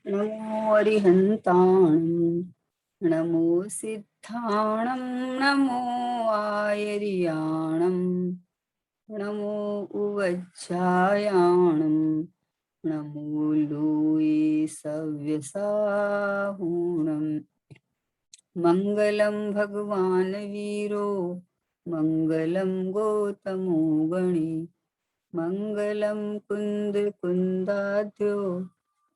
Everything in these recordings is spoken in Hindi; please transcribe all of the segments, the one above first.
नमो अरिहन्ताणं नमो सिद्धाणं नमो आयर्याणं नमो उवज्झायाणं नमो लोये सव्यसाहूणम् मङ्गलं भगवान् वीरो मङ्गलं गौतमो गणे मङ्गलं कुन्दकुन्दाद्यो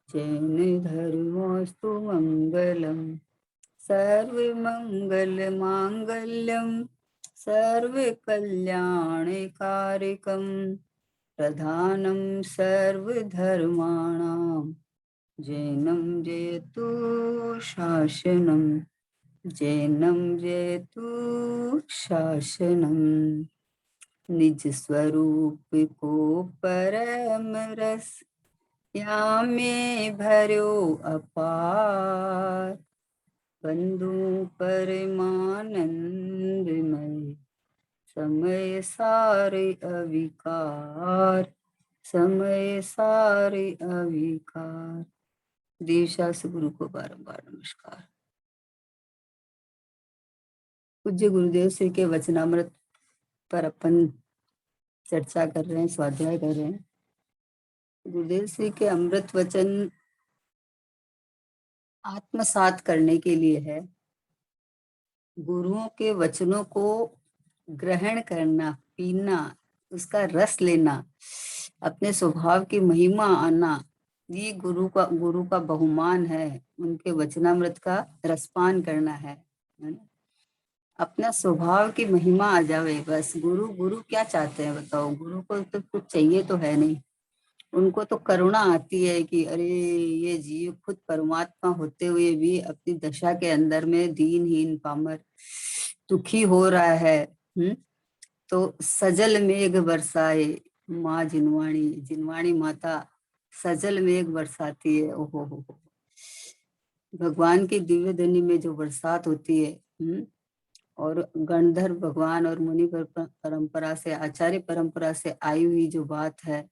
जैन धर्मोऽस्तु मङ्गलम् सर्वमङ्गलमाङ्गल्यं सर्वकल्याणकारकं प्रधानं सर्वधर्माणां जैनं जयतु शासनं जैनं जयतु शासनं निज स्वरूप को परम रस यामे भर्यो अपार बंधु परमानंदमय समय सारे अविकार समय सारे अविकार। देवशास्त्र गुरु को बारंबार नमस्कार। पूज्य गुरुदेव श्री के वचनामृत पर अपन चर्चा कर रहे हैं, स्वाध्याय कर रहे हैं। गुरुदेव श्री के अमृत वचन आत्मसात करने के लिए है। गुरुओं के वचनों को ग्रहण करना, पीना, उसका रस लेना, अपने स्वभाव की महिमा आना, ये गुरु का बहुमान है। उनके वचनामृत का रसपान करना है ना? अपना स्वभाव की महिमा आ जावे बस। गुरु क्या चाहते हैं बताओ? गुरु को तो कुछ चाहिए तो है नहीं। उनको तो करुणा आती है कि अरे ये जीव खुद परमात्मा होते हुए भी अपनी दशा के अंदर में दीनहीन पामर दुखी हो रहा है। तो सजल मेघ बरसाए माँ जिनवाणी, जिनवाणी माता सजल मेघ बरसाती है। ओहो हो, भगवान की दिव्य धनी में जो बरसात होती है, और गणधर भगवान और मुनि परंपरा से, आचार्य परंपरा से आई हुई जो बात है,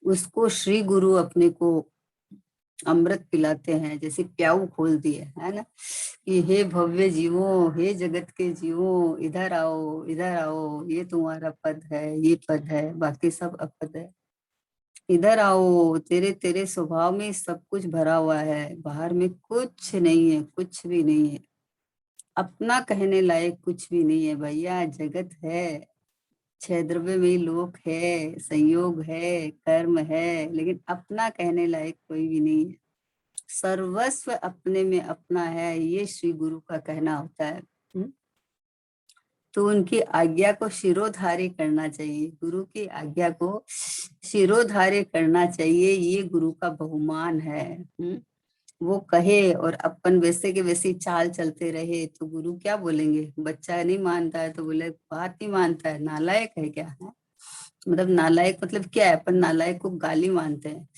उसको श्री गुरु अपने को अमृत पिलाते हैं। जैसे प्याऊ खोल दिए है ना, कि हे भव्य जीवों, हे जगत के जीवों, इधर आओ, इधर आओ, ये तुम्हारा पद है, ये पद है, बाकी सब अपद है। इधर आओ, तेरे तेरे स्वभाव में सब कुछ भरा हुआ है, बाहर में कुछ नहीं है, कुछ भी नहीं है। अपना कहने लायक कुछ भी नहीं है भैया। जगत है, छह द्रव्य में लोक है, संयोग है, कर्म है, लेकिन अपना कहने लायक कोई भी नहीं है। सर्वस्व अपने में अपना है, ये श्री गुरु का कहना होता है। तो उनकी आज्ञा को शिरोधार्य करना चाहिए, गुरु की आज्ञा को शिरोधार्य करना चाहिए। ये गुरु का बहुमान है। वो कहे और अपन वैसे के वैसे चाल चलते रहे तो गुरु क्या बोलेंगे? बच्चा नहीं मानता है तो बोले बात नहीं मानता है, नालायक है क्या है? मतलब नालायक मतलब क्या है? अपन नालायक को गाली मानते हैं।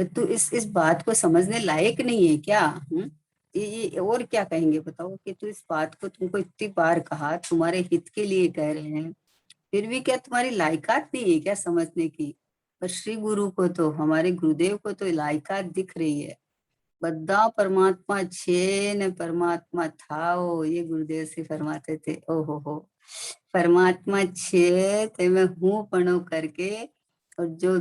तो इस बात को समझने लायक नहीं है क्या? ये और क्या कहेंगे बताओ? कि तू इस बात को, तुमको इतनी बार कहा, तुम्हारे हित के लिए कह रहे हैं, फिर भी क्या तुम्हारी लायकात नहीं है क्या समझने की? पर श्री गुरु को तो, हमारे गुरुदेव को तो लायकात दिख रही है। बद्दा परमात्मा छे न परमात्मा थाओ, ये गुरुदेव से फरमाते थे। ओहो हो, परमात्मा छे ते मैं हूँ पणो करके, और जो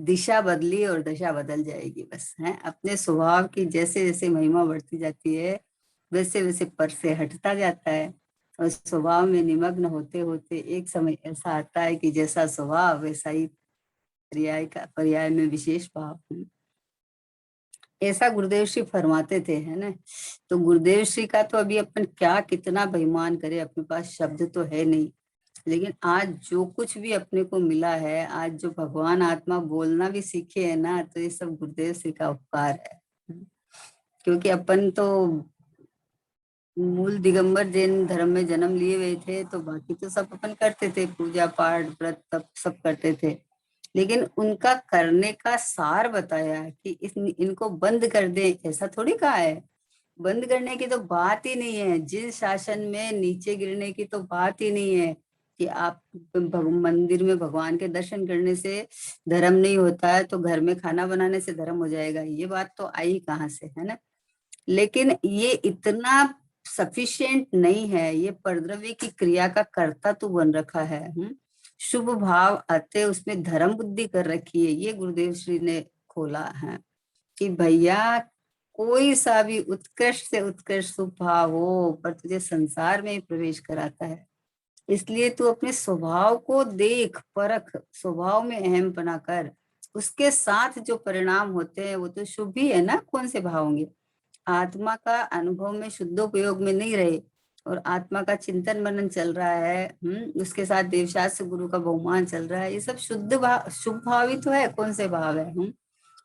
दिशा बदली और दशा बदल जाएगी बस है। अपने स्वभाव की जैसे जैसे महिमा बढ़ती जाती है, वैसे वैसे पर से हटता जाता है। और स्वभाव में निमग्न होते होते एक समय ऐसा आता है कि जैसा स्वभाव वैसा ही पर्याय में विशेष भाव। ऐसा गुरुदेव श्री फरमाते थे, है ना। तो गुरुदेव श्री का तो अभी अपन क्या कितना बहिमान करे, अपने पास शब्द तो है नहीं। लेकिन आज जो कुछ भी अपने को मिला है, आज जो भगवान आत्मा बोलना भी सीखे है ना, तो ये सब गुरुदेव श्री का उपकार है। क्योंकि अपन तो मूल दिगंबर जैन धर्म में जन्म लिए हुए थे, तो बाकी तो सब अपन करते थे, पूजा पाठ व्रत तप सब करते थे। लेकिन उनका करने का सार बताया कि इनको बंद कर दे, ऐसा थोड़ी कहा है। बंद करने की तो बात ही नहीं है, जिस शासन में नीचे गिरने की तो बात ही नहीं है। कि आप मंदिर में भगवान के दर्शन करने से धर्म नहीं होता है तो घर में खाना बनाने से धर्म हो जाएगा, ये बात तो आई कहाँ से, है ना। लेकिन ये इतना सफिशिएंट नहीं है, ये परद्रव्य की क्रिया का कर्ता तो बन रखा है। शुभ भाव आते उसमें धर्म बुद्धि कर रखी है। ये गुरुदेव श्री ने खोला है कि भैया कोई सा भी उत्कृष्ट से उत्कृष्ट शुभ भाव हो पर तुझे संसार में ही प्रवेश कराता है। इसलिए तू अपने स्वभाव को देख परख, स्वभाव में अहमपना कर, उसके साथ जो परिणाम होते हैं वो तो शुभ ही है ना। कौन से भाव होंगे? आत्मा का अनुभव में शुद्धोपयोग में नहीं रहे और आत्मा का चिंतन मनन चल रहा है, उसके साथ देवशास्त्र गुरु का बहुमान चल रहा है, ये सब शुद्ध भाव शुभ भाव ही तो है। कौन से भाव है?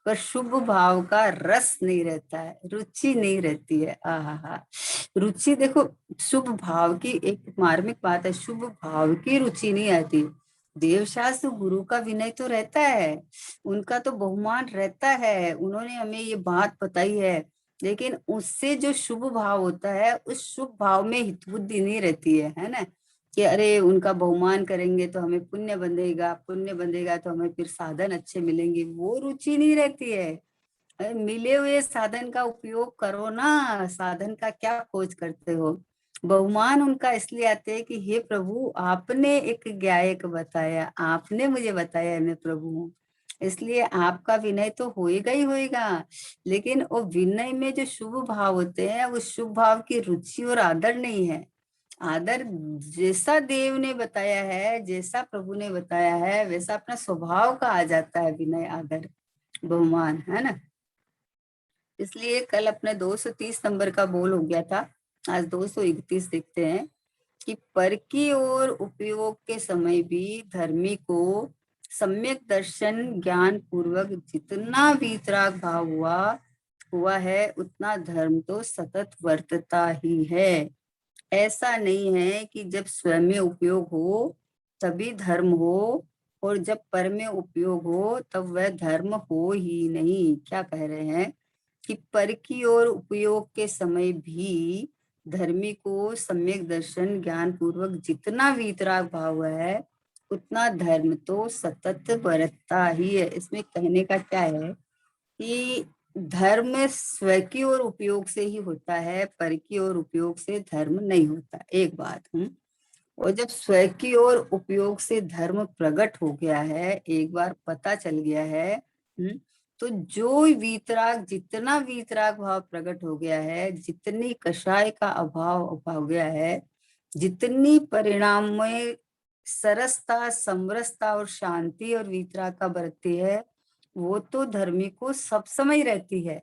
पर शुभ भाव का रस नहीं रहता है, रुचि नहीं रहती है। आहा, रुचि देखो, शुभ भाव की एक मार्मिक बात है, शुभ भाव की रुचि नहीं आती। देवशास्त्र गुरु का विनय तो रहता है, उनका तो बहुमान रहता है, उन्होंने हमें ये बात बताई है, लेकिन उससे जो शुभ भाव होता है उस शुभ भाव में हित बुद्धि नहीं रहती है ना। कि अरे उनका बहुमान करेंगे तो हमें पुण्य बंधेगा, पुण्य बंधेगा तो हमें फिर साधन अच्छे मिलेंगे, वो रुचि नहीं रहती है। अरे मिले हुए साधन का उपयोग करो ना, साधन का क्या खोज करते हो। बहुमान उनका इसलिए आते हैं कि हे प्रभु आपने एक गायक बताया, आपने मुझे बताया मैं प्रभु हूँ, इसलिए आपका विनय तो होएगा ही होएगा। लेकिन वो विनय में जो शुभ भाव होते हैं वो शुभ भाव की रुचि और आदर नहीं है। आदर जैसा देव ने बताया है, जैसा प्रभु ने बताया है, वैसा अपना स्वभाव का आ जाता है विनय आदर बहुमान, है ना। इसलिए कल अपने 230 नंबर का बोल हो गया था, आज 231 देखते हैं कि पर की ओर उपयोग के समय भी धर्मी को सम्यक दर्शन ज्ञान पूर्वक जितना वीतराग भाव हुआ है उतना धर्म तो सतत वर्तता ही है। ऐसा नहीं है कि जब स्वयं में उपयोग हो तभी धर्म हो और जब पर में उपयोग हो तब वह धर्म हो ही नहीं। क्या कह रहे हैं कि पर की ओर उपयोग के समय भी धर्मी को सम्यक दर्शन ज्ञान पूर्वक जितना वीतराग भाव है उतना धर्म तो सतत बरतता ही है। इसमें कहने का क्या है कि धर्म स्व की ओर उपयोग से ही होता है, पर की ओर उपयोग से धर्म नहीं होता। एक बात और जब स्व की ओर उपयोग से धर्म प्रकट हो गया है, एक बार पता चल गया है, तो जो वीतराग जितना वीतराग भाव प्रकट हो गया है, जितनी कषाय का अभाव हो गया है, जितनी परिणाम में सरसता समरसता और शांति और वीतराग का बरतती है, वो तो धर्मी को सब समय रहती है।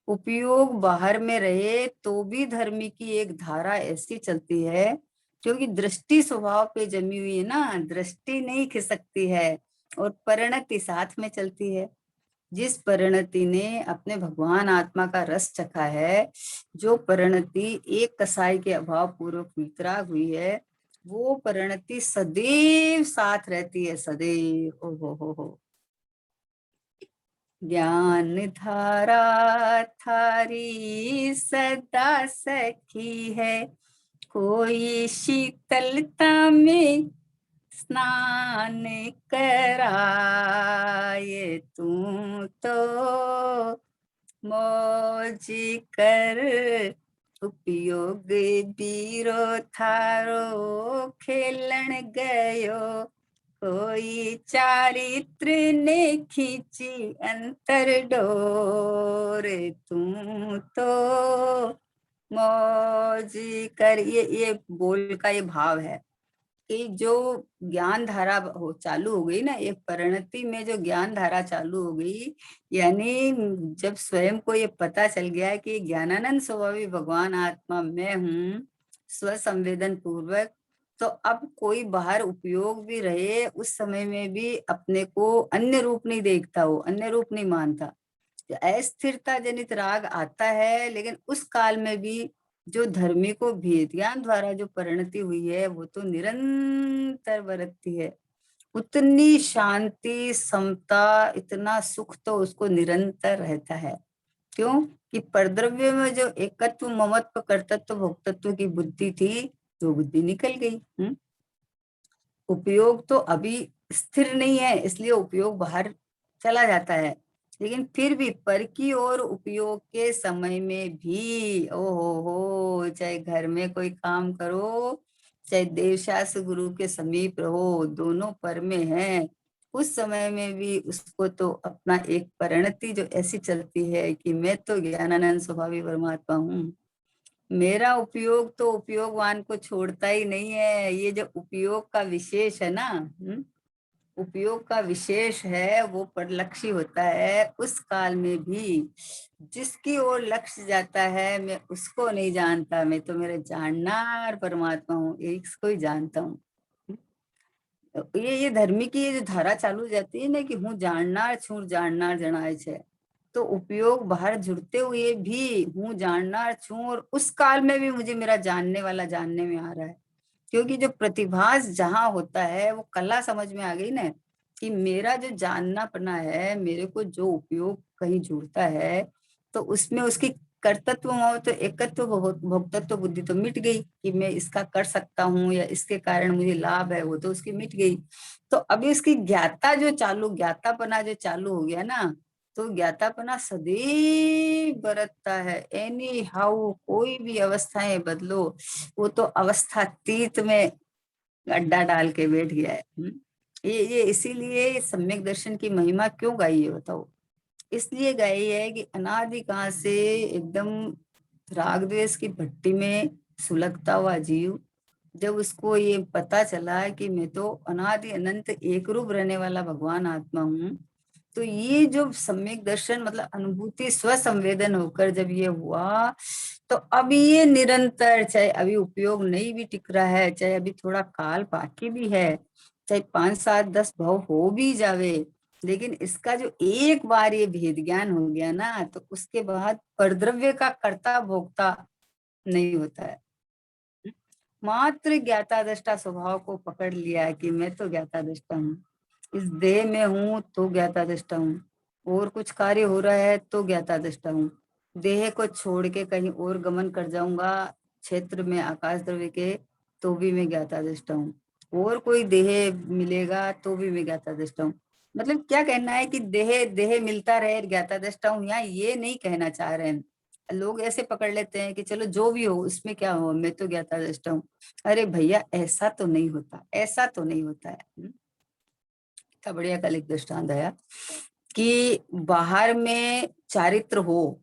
उपयोग बाहर में रहे तो भी धर्मी की एक धारा ऐसी चलती है क्योंकि दृष्टि स्वभाव पे जमी हुई है ना, दृष्टि नहीं खिसकती है और परिणति साथ में चलती है। जिस परिणति ने अपने भगवान आत्मा का रस चखा है, जो परिणति एक कसाई के अभाव पूर्वक वितराग हुई है, वो परिणति सदैव साथ रहती है, सदैव। ओ हो ज्ञान धारा थारी सदा सखी है, कोई शीतलता में स्नान कराए, तू तो मौज कर उपयोग बीरो थारो खेलन गयो, कोई चारित्र ने खींची अंतर डोर, तू तो मौज कर। ये बोल का ये भाव है कि जो ज्ञान धारा हो चालू हो गई ना, एक परिणति में जो ज्ञान धारा चालू हो गई, यानी जब स्वयं को ये पता चल गया कि ज्ञानानंद स्वभावी भगवान आत्मा मैं हूँ स्व संवेदन पूर्वक, तो अब कोई बाहर उपयोग भी रहे उस समय में भी अपने को अन्य रूप नहीं देखता, हो अन्य रूप नहीं मानता। अस्थिरता जनित राग आता है, लेकिन उस काल में भी जो धर्मी को भेद ज्ञान द्वारा जो परिणति हुई है वो तो निरंतर बरतती है। उतनी शांति समता इतना सुख तो उसको निरंतर रहता है। क्यों कि परद्रव्य में जो एकत्व ममत्व कर्तृत्व भोक्तत्व की बुद्धि थी, वो बुद्धि निकल गई। उपयोग तो अभी स्थिर नहीं है, इसलिए उपयोग बाहर चला जाता है। लेकिन फिर भी पर की और उपयोग के समय में भी, ओहो हो, चाहे घर में कोई काम करो, चाहे देवशास्त्र गुरु के समीप रहो, दोनों पर में है। उस समय में भी उसको तो अपना एक परिणति जो ऐसी चलती है कि मैं तो ज्ञानानंद स्वभावी परमात्मा हूँ। मेरा उपयोग तो उपयोगवान को छोड़ता ही नहीं है। ये जो उपयोग का विशेष है ना, उपयोग का विशेष है, वो परलक्षी होता है उस काल में भी। जिसकी ओर लक्ष्य जाता है मैं उसको नहीं जानता, मैं तो मेरे जाननार परमात्मा हूँ, इसको ही जानता हूँ। ये धर्मी की ये जो धारा चालू हो जाती है ना कि हूँ जाननार छूर जाननार जनाए छे, तो उपयोग बाहर जुड़ते हुए भी हूँ जाननार छू, और उस काल में भी मुझे मेरा जानने वाला जानने में आ रहा है। क्योंकि जो प्रतिभास जहां होता है वो कला समझ में आ गई ना, कि मेरा जो जानना पना है, मेरे को जो उपयोग कहीं जुड़ता है, तो उसमें उसकी कर्तत्व हो तो एकत्व भोक्तत्व बुद्धि तो मिट गई, कि मैं इसका कर सकता हूँ या इसके कारण मुझे लाभ है, वो तो उसकी मिट गई। तो अभी उसकी ज्ञाता जो चालू, ज्ञातापना जो चालू हो गया ना, तो ज्ञातापना सदैव बरतता है। एनी हाउ कोई भी अवस्थाएं बदलो, वो तो अवस्थातीत में अड्डा डाल के बैठ गया है। ये इसीलिए सम्यक दर्शन की महिमा क्यों गाई है बताओ? इसलिए गाई है कि अनादि काल से एकदम राग द्वेष की भट्टी में सुलगता हुआ जीव, जब उसको ये पता चला कि मैं तो अनादि अनंत एक रूप रहने वाला भगवान आत्मा हूँ, तो ये जो सम्यक दर्शन मतलब अनुभूति स्वसंवेदन होकर जब ये हुआ, तो अब ये निरंतर, चाहे अभी उपयोग नहीं भी टिक रहा है, चाहे अभी थोड़ा काल बाकी भी है, चाहे 5 7 10 भव हो भी जावे, लेकिन इसका जो एक बार ये भेद ज्ञान हो गया ना, तो उसके बाद परद्रव्य का कर्ता भोक्ता नहीं होता है। मात्र ज्ञाता दृष्टा स्वभाव को पकड़ लिया कि मैं तो ज्ञाता दृष्टा हूँ, इस देह में हूँ तो ज्ञाता दृष्टा हूँ, और कुछ कार्य हो रहा है तो ज्ञाता दृष्टा हूँ। देह को छोड़ के कहीं और गमन कर जाऊंगा क्षेत्र में आकाश द्रव्य के, तो भी मैं ज्ञाता दृष्टा हूँ। और कोई देह मिलेगा तो भी मैं ज्ञाता दृष्टा हूँ। मतलब क्या कहना है कि देह देह मिलता रहे ज्ञाता दृष्टा हूँ, यहाँ ये नहीं कहना चाह रहे हैं। लोग ऐसे पकड़ लेते हैं कि चलो जो भी हो उसमें क्या हो, मैं तो ज्ञाता दृष्टा हूँ। अरे भैया ऐसा तो नहीं होता, ऐसा तो नहीं होता है। इतना बढ़िया कल एक दृष्टांत आया कि बाहर में चारित्र हो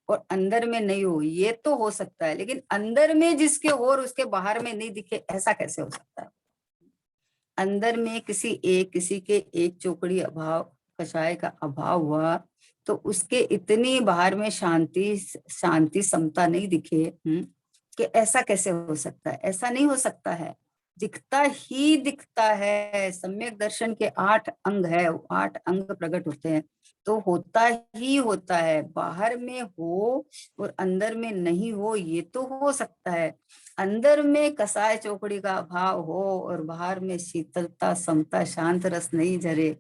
और अंदर में नहीं हो, ये तो हो सकता है, लेकिन अंदर में जिसके हो और उसके बाहर में नहीं दिखे, ऐसा कैसे हो सकता है? अंदर में किसी के एक चौकड़ी अभाव, कषाय का अभाव हुआ, तो उसके इतनी बाहर में शांति शांति समता नहीं दिखे, कि ऐसा कैसे हो सकता है? ऐसा नहीं हो सकता है, दिखता ही दिखता है। सम्यक दर्शन के 8 अंग है, 8 अंग प्रकट होते हैं, तो होता ही होता है। बाहर में हो और अंदर में नहीं हो, ये तो हो सकता है। अंदर में कसाय चौकड़ी का अभाव हो और बाहर में शीतलता समता शांत रस नहीं झरे,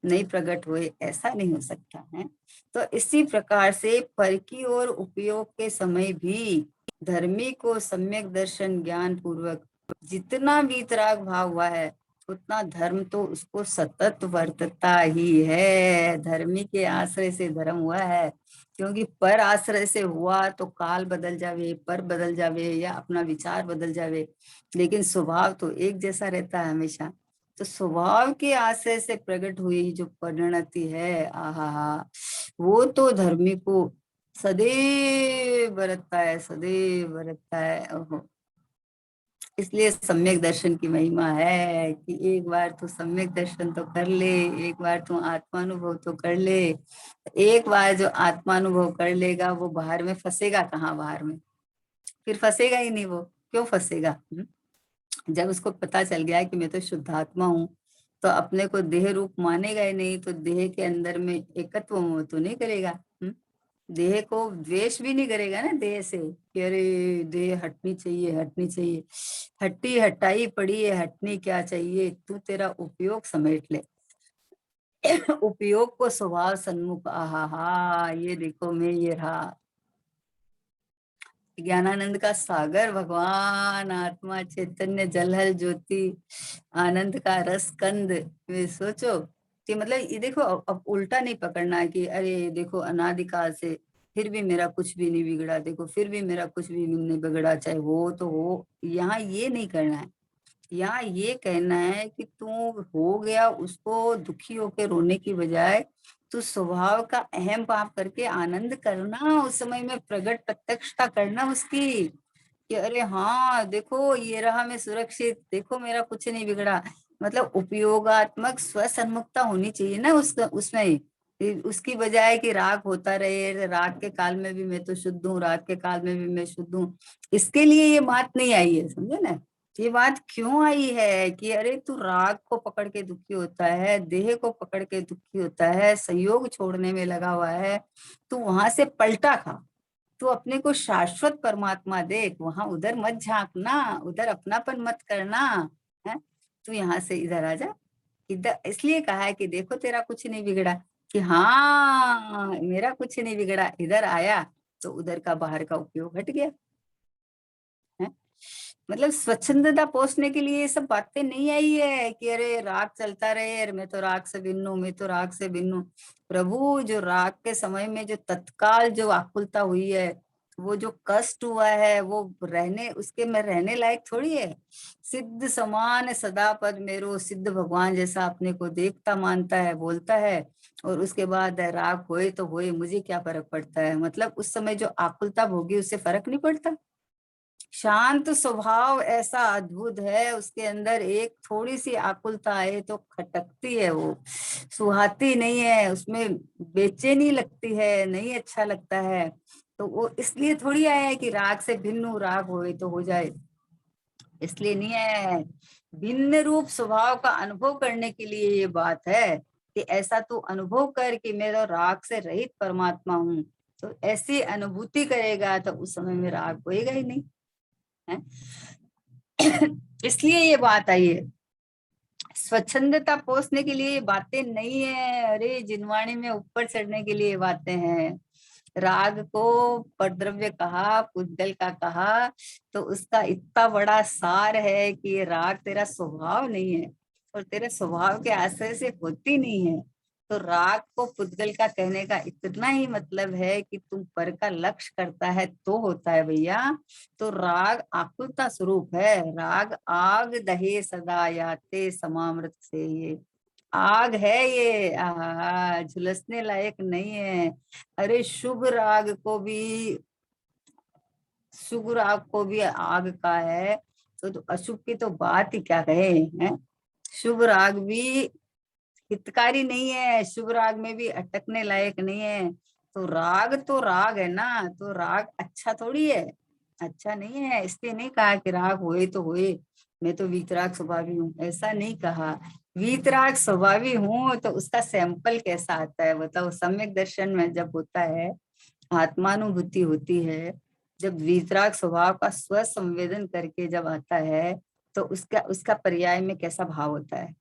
नहीं प्रकट हुए, ऐसा नहीं हो सकता है। तो इसी प्रकार से पर की और उपयोग के समय भी धर्मी को सम्यक दर्शन ज्ञान पूर्वक जितना वीतराग भाव हुआ है, उतना धर्म तो उसको सतत वर्तता ही है। धर्मी के आश्रय से धर्म हुआ है, क्योंकि पर आश्रय से हुआ तो काल बदल जावे, पर बदल जावे या अपना विचार बदल जावे, लेकिन स्वभाव तो एक जैसा रहता है हमेशा। तो स्वभाव के आश्रय से प्रकट हुई जो परिणति है, आहा, वो तो धर्मी को सदैव बरतता है, सदैव बरतता है। ओहो, इसलिए सम्यक दर्शन की महिमा है कि एक बार तू सम्यक दर्शन तो कर ले, एक बार तू आत्मानुभव तो कर ले। एक बार जो आत्मानुभव कर लेगा वो बाहर में फंसेगा कहाँ? बाहर में फिर फंसेगा ही नहीं। वो क्यों फंसेगा? जब उसको पता चल गया कि मैं तो शुद्धात्मा हूँ, तो अपने को देह रूप मानेगा ही नहीं, तो देह के अंदर में एकत्व मोह तो नहीं करेगा। देह को द्वेष भी नहीं करेगा ना देह से, कि अरे देह हटनी चाहिए, हटनी चाहिए। हट्टी हटाई पड़ी है, हटनी क्या चाहिए, तू तेरा उपयोग समेट ले। उपयोग को स्वभाव सन्मुख, आहा हा, ये देखो मैं ये रहा। ज्ञानानंद का सागर भगवान आत्मा चैतन्य जलहल ज्योति आनंद का रस कंद वे सोचो कि मतलब ये देखो, अब उल्टा नहीं पकड़ना है कि अरे देखो अनादिकाल से फिर भी मेरा कुछ भी नहीं बिगड़ा, देखो फिर भी मेरा कुछ भी नहीं बिगड़ा, चाहे हो तो हो। यहाँ ये नहीं करना है, यहाँ ये कहना है कि तू हो गया, उसको दुखी होके रोने की बजाय तू स्वभाव का अहम भाव करके आनंद करना, उस समय में प्रगट प्रत्यक्षता करना उसकी कि अरे हाँ देखो ये रहा मैं सुरक्षित, देखो मेरा कुछ नहीं बिगड़ा। मतलब उपयोगात्मक स्वसन्मुखता होनी चाहिए ना उसमें, उसकी बजाय कि राग होता रहे, राग के काल में भी मैं तो शुद्ध हूँ, राग के काल में भी मैं शुद्ध हूँ। इसके लिए ये बात नहीं आई है, समझे ना। ये बात क्यों आई है कि अरे तू राग को पकड़ के दुखी होता है, देह को पकड़ के दुखी होता है, संयोग छोड़ने में लगा हुआ है, तू वहां से पलटा खा, तू अपने को शाश्वत परमात्मा देख, वहां उधर मत झांकना, उधर अपनापन मत करना है। तू यहाँ से इधर आ जा। इधर इसलिए कहा है कि देखो तेरा कुछ नहीं बिगड़ा, कि हाँ मेरा कुछ नहीं बिगड़ा, इधर आया तो उधर का बाहर का उपयोग हट गया है। मतलब स्वच्छंदता पोसने के लिए ये सब बातें नहीं आई है कि अरे राग चलता रहे, अरे मैं तो राग से भिन्न हूं, मैं तो राग से भिन्न हूं। प्रभु जो राग के समय में जो तत्काल जो आकुलता हुई है, वो जो कष्ट हुआ है, वो रहने उसके में रहने लायक थोड़ी है। सिद्ध समान सदा पद मेरो, सिद्ध भगवान जैसा अपने को देखता मानता है, बोलता है, और उसके बाद राग होए तो होए, मुझे क्या फर्क पड़ता है। मतलब उस समय जो आकुलता भोगी उससे फर्क नहीं पड़ता। शांत स्वभाव ऐसा अद्भुत है, उसके अंदर एक थोड़ी सी आकुलता आए तो खटकती है, वो सुहाती नहीं है, उसमें बेचैनी लगती है, नहीं अच्छा लगता है। तो वो इसलिए थोड़ी आया है कि राग से भिन्न हो, राग होए तो हो जाए, इसलिए नहीं है। भिन्न रूप स्वभाव का अनुभव करने के लिए ये बात है कि ऐसा तू अनुभव कर कि मेरा राग से रहित परमात्मा हूँ। तो ऐसी अनुभूति करेगा तो उस समय में राग होएगा ही नहीं है। इसलिए ये बात आई है, स्वच्छंदता पोसने के लिए ये बातें नहीं है, अरे जिनवाणी में ऊपर चढ़ने के लिए ये बातें हैं। राग को परद्रव्य कहा, पुद्गल का कहा, तो उसका इतना बड़ा सार है कि ये राग तेरा स्वभाव नहीं है और तेरे स्वभाव के आश्रय से होती नहीं है। तो राग को पुद्गल का कहने का इतना ही मतलब है कि तुम पर का लक्ष्य करता है तो होता है भैया। तो राग आकुलता स्वरूप है, राग आग दहे सदा याते समामृत से, ये आग है, ये झुलसने लायक नहीं है। अरे शुभ राग को भी आग का है, तो अशुभ की तो बात ही क्या कहे हैं। शुभ राग भी हितकारी नहीं है, शुभ राग में भी अटकने लायक नहीं है। तो राग है ना, तो राग अच्छा थोड़ी है, अच्छा नहीं है। इसलिए नहीं कहा कि राग होए तो होए, मैं तो वीतराग स्वभावी हूँ, ऐसा नहीं कहा। वीतराग स्वभावी हूँ तो उसका सैंपल कैसा आता है बताओ। सम्यक दर्शन में जब होता है, आत्मानुभूति होती है, जब वीतराग स्वभाव का स्व संवेदन करके जब आता है, तो उसका उसका पर्याय में कैसा भाव होता है,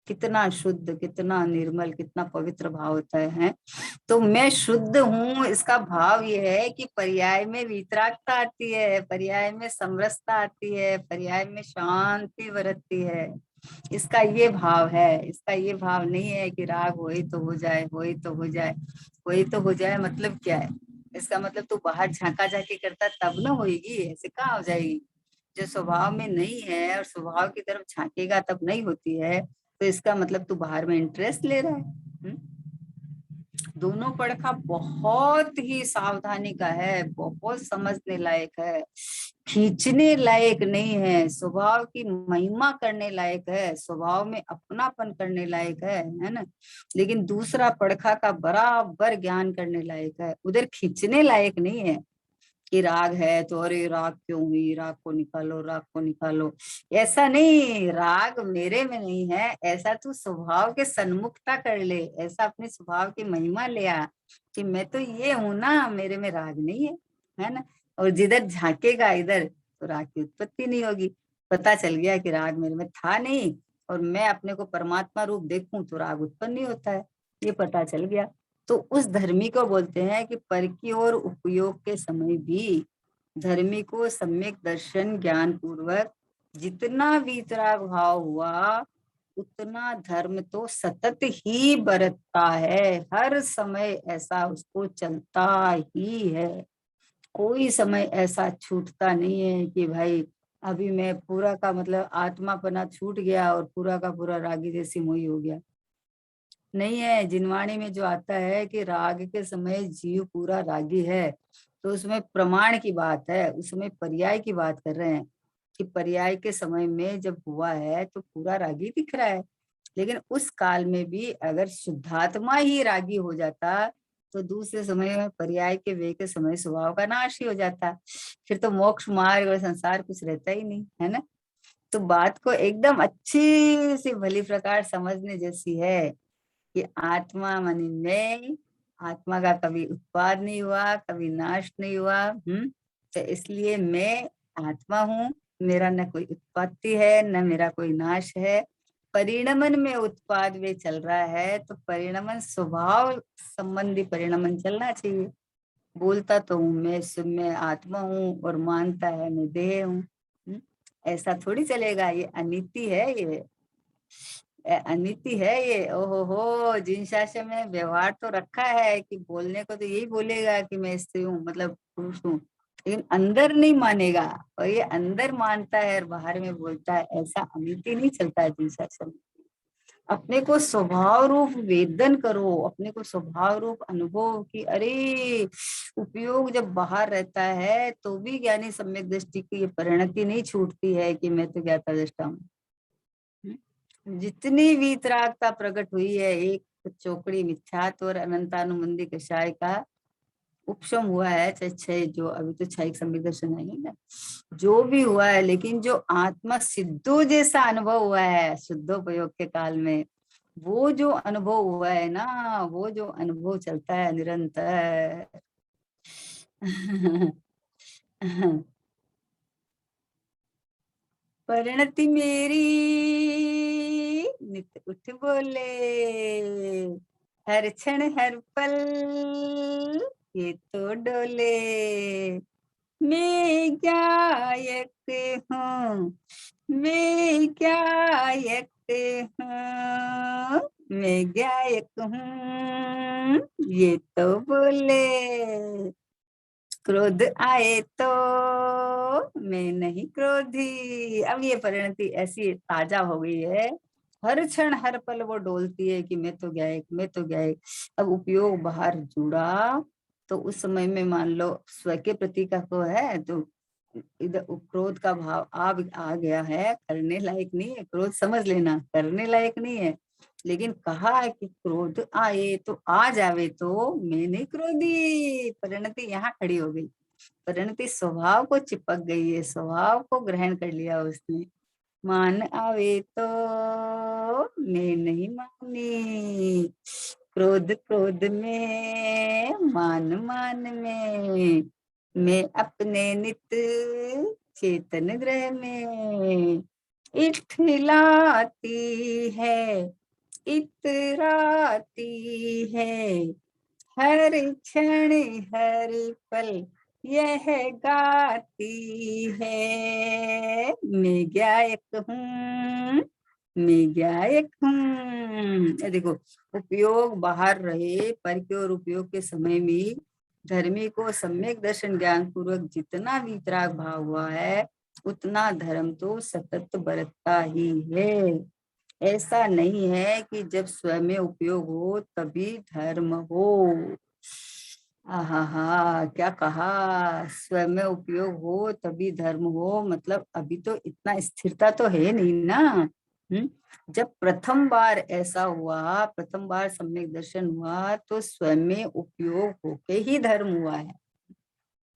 कितना शुद्ध, कितना निर्मल, कितना पवित्र भाव होता है। तो मैं शुद्ध हूँ, इसका भाव ये है कि पर्याय में वितरागता आती है, पर्याय में समरसता आती है, पर्याय में शांति बरतती है। इसका ये भाव है, इसका ये भाव नहीं है कि राग होए तो हो जाए, होए तो हो जाए, होए तो हो जाए। मतलब क्या है इसका? मतलब तू बाहर झांका झांकी करता तब ना होएगी, ऐसे कहाँ हो जाएगी। जो स्वभाव में नहीं है और स्वभाव की तरफ झांकेगा तब नहीं होती है, तो इसका मतलब तू बाहर में इंटरेस्ट ले रहा है। दोनों पड़खा बहुत ही सावधानी का है, बहुत समझने लायक है, खींचने लायक नहीं है, स्वभाव की महिमा करने लायक है, स्वभाव में अपनापन करने लायक है ना। लेकिन दूसरा पड़खा का बराबर ज्ञान करने लायक है, उधर खींचने लायक नहीं है कि राग है तो अरे राग क्यों हुई, राग को निकालो, राग को निकालो। ऐसा नहीं, राग मेरे में नहीं है, ऐसा तू स्वभाव के सन्मुखता कर ले, ऐसा अपने स्वभाव की महिमा ले आ कि मैं तो ये हूं ना, मेरे में राग नहीं है ना। और जिधर झांकेगा इधर तो राग की उत्पत्ति नहीं होगी। पता चल गया कि राग मेरे में था नहीं, और मैं अपने को परमात्मा रूप देखूं तो राग उत्पन्न नहीं होता है, ये पता चल गया। तो उस धर्मी को बोलते हैं कि पर की ओर उपयोग के समय भी धर्मी को सम्यक दर्शन ज्ञान पूर्वक जितना वीतराग भाव हुआ, उतना धर्म तो सतत ही बरतता है, हर समय ऐसा उसको चलता ही है। कोई समय ऐसा छूटता नहीं है कि भाई अभी मैं पूरा का मतलब आत्मापना छूट गया और पूरा का पूरा रागी जैसी मोही हो गया। नहीं है। जिनवाणी में जो आता है कि राग के समय जीव पूरा रागी है, तो उसमें प्रमाण की बात है, उसमें पर्याय की बात कर रहे हैं कि पर्याय के समय में जब हुआ है तो पूरा रागी दिख रहा है। लेकिन उस काल में भी अगर शुद्धात्मा ही रागी हो जाता, तो दूसरे समय में पर्याय के वे के समय स्वभाव का नाश ही हो जाता। फिर तो मोक्ष मार्ग और संसार कुछ रहता ही नहीं, है ना। तो बात को एकदम अच्छी सी भली प्रकार समझने जैसी है कि आत्मा मानी मैं, आत्मा का कभी उत्पाद नहीं हुआ, कभी नाश नहीं हुआ। तो इसलिए मैं आत्मा हूँ, मेरा न कोई उत्पत्ति है न मेरा कोई नाश है। परिणमन में उत्पाद वे चल रहा है, तो परिणमन स्वभाव संबंधी परिणमन चलना चाहिए। बोलता तो हूँ मैं आत्मा हूँ और मानता है मैं देह हूँ। ऐसा थोड़ी चलेगा, ये अनिति है, ये अनिति है ये। ओहो हो, जिन शास्त्र में व्यवहार तो रखा है कि बोलने को तो यही बोलेगा कि मैं स्त्री हूँ मतलब पुरुष हूँ, लेकिन अंदर नहीं मानेगा। और ये अंदर मानता है और बाहर में बोलता है, ऐसा अनिति नहीं चलता है जिन शास्त्र में। अपने को स्वभाव रूप वेदन करो, अपने को स्वभाव रूप अनुभव की अरे उपयोग जब बाहर रहता है तो भी ज्ञानी सम्यक दृष्टि की ये परिणति नहीं छूटती है कि मैं तो ज्ञाता दृष्टा हूँ। जितनी वीतरागता प्रकट हुई है, एक चौकड़ी मिथ्यात्व और अनंतानुबंधी कषाय का उपशम हुआ है, चाहे जो अभी तो क्षयिक सम्यक दर्शन है ना, जो भी हुआ है, लेकिन जो आत्मा सिद्धो जैसा अनुभव हुआ है शुद्धोपयोग के काल में, वो जो अनुभव हुआ है ना, वो जो अनुभव चलता है निरंतर। परिणति मेरी नित उठ बोले, हर क्षण हर पल ये तो डोले। मैं गायक हूँ, मैं गायक हूँ, मैं गायक हूँ, ये तो बोले। क्रोध आए तो मैं नहीं क्रोधी। अब ये परिणति ऐसी ताजा हो गई है, हर क्षण हर पल वो डोलती है कि मैं तो गायक, मैं तो गायक। अब उपयोग बाहर जुड़ा तो उस समय में मान लो स्व के प्रति का को है, तो इधर क्रोध का भाव आ गया है, करने लायक नहीं है। क्रोध समझ लेना करने लायक नहीं है, लेकिन कहा है कि क्रोध आए तो आ जावे तो मैं नहीं क्रोधी। परिणति यहाँ खड़ी हो गई, परिणति स्वभाव को चिपक गई है, स्वभाव को ग्रहण कर लिया उसने। मान आवे तो मैं नहीं मानी, क्रोध क्रोध में, मान मान में, मैं अपने नित चेतन ग्रह में इठलाती है, इतराती है, हर क्षण हर पल यह गाती है। मैं गायक हूँ, मैं गायक हूँ। देखो, उपयोग बाहर रहे पर के और उपयोग के समय में धर्मी को सम्यक दर्शन ज्ञान पूर्वक जितना वितराग भाव हुआ है, उतना धर्म तो सतत बरतता ही है। ऐसा नहीं है कि जब स्वयं उपयोग हो तभी धर्म हो। आहा, क्या कहा, स्वयं उपयोग हो तभी धर्म हो, मतलब अभी तो इतना स्थिरता तो है नहीं ना। जब प्रथम बार ऐसा हुआ, प्रथम बार सम्यक दर्शन हुआ, तो स्वयं उपयोग होके ही धर्म हुआ है।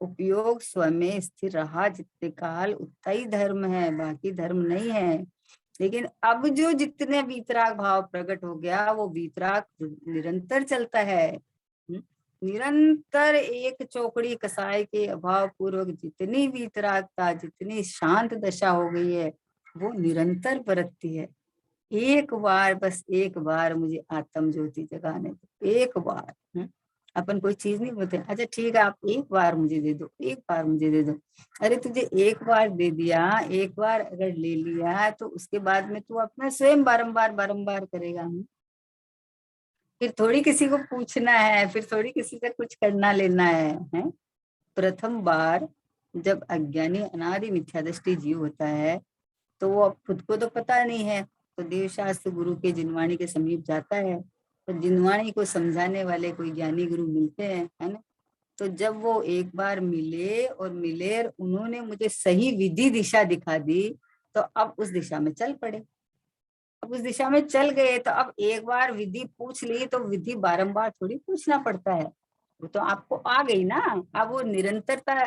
उपयोग स्वयं स्थिर रहा जितने काल, उतना ही धर्म है, बाकी धर्म नहीं है। लेकिन अब जो जितने वीतराग भाव प्रकट हो गया, वो वीतराग निरंतर चलता है। निरंतर एक चौकड़ी कसाय के अभाव पूर्वक जितनी वीतरागता, जितनी शांत दशा हो गई है, वो निरंतर बरतती है। एक बार, बस एक बार मुझे आत्म ज्योति जगाने दो, एक बार। अपन कोई चीज नहीं बोलते, अच्छा ठीक है आप एक बार मुझे दे दो, एक बार मुझे दे दो। अरे तुझे एक बार दे दिया, एक बार अगर ले लिया तो उसके बाद में तू अपना स्वयं बारंबार बारंबार करेगा। फिर थोड़ी किसी को पूछना है, फिर थोड़ी किसी से कुछ करना लेना है? प्रथम बार जब अज्ञानी अनादि मिथ्या दृष्टि जीव होता है तो वो अब खुद को तो पता नहीं है, तो देव शास्त्र गुरु के जिनवाणी के समीप जाता है, तो जिनवाणी को समझाने वाले कोई ज्ञानी गुरु मिलते हैं, है ना? तो जब वो एक बार मिले और उन्होंने मुझे सही विधि दिशा दिखा दी, तो अब उस दिशा में चल पड़े। अब उस दिशा में चल गए तो अब एक बार विधि पूछ ली तो विधि बारंबार थोड़ी पूछना पड़ता है, वो तो आपको आ गई ना। अब वो निरंतरता,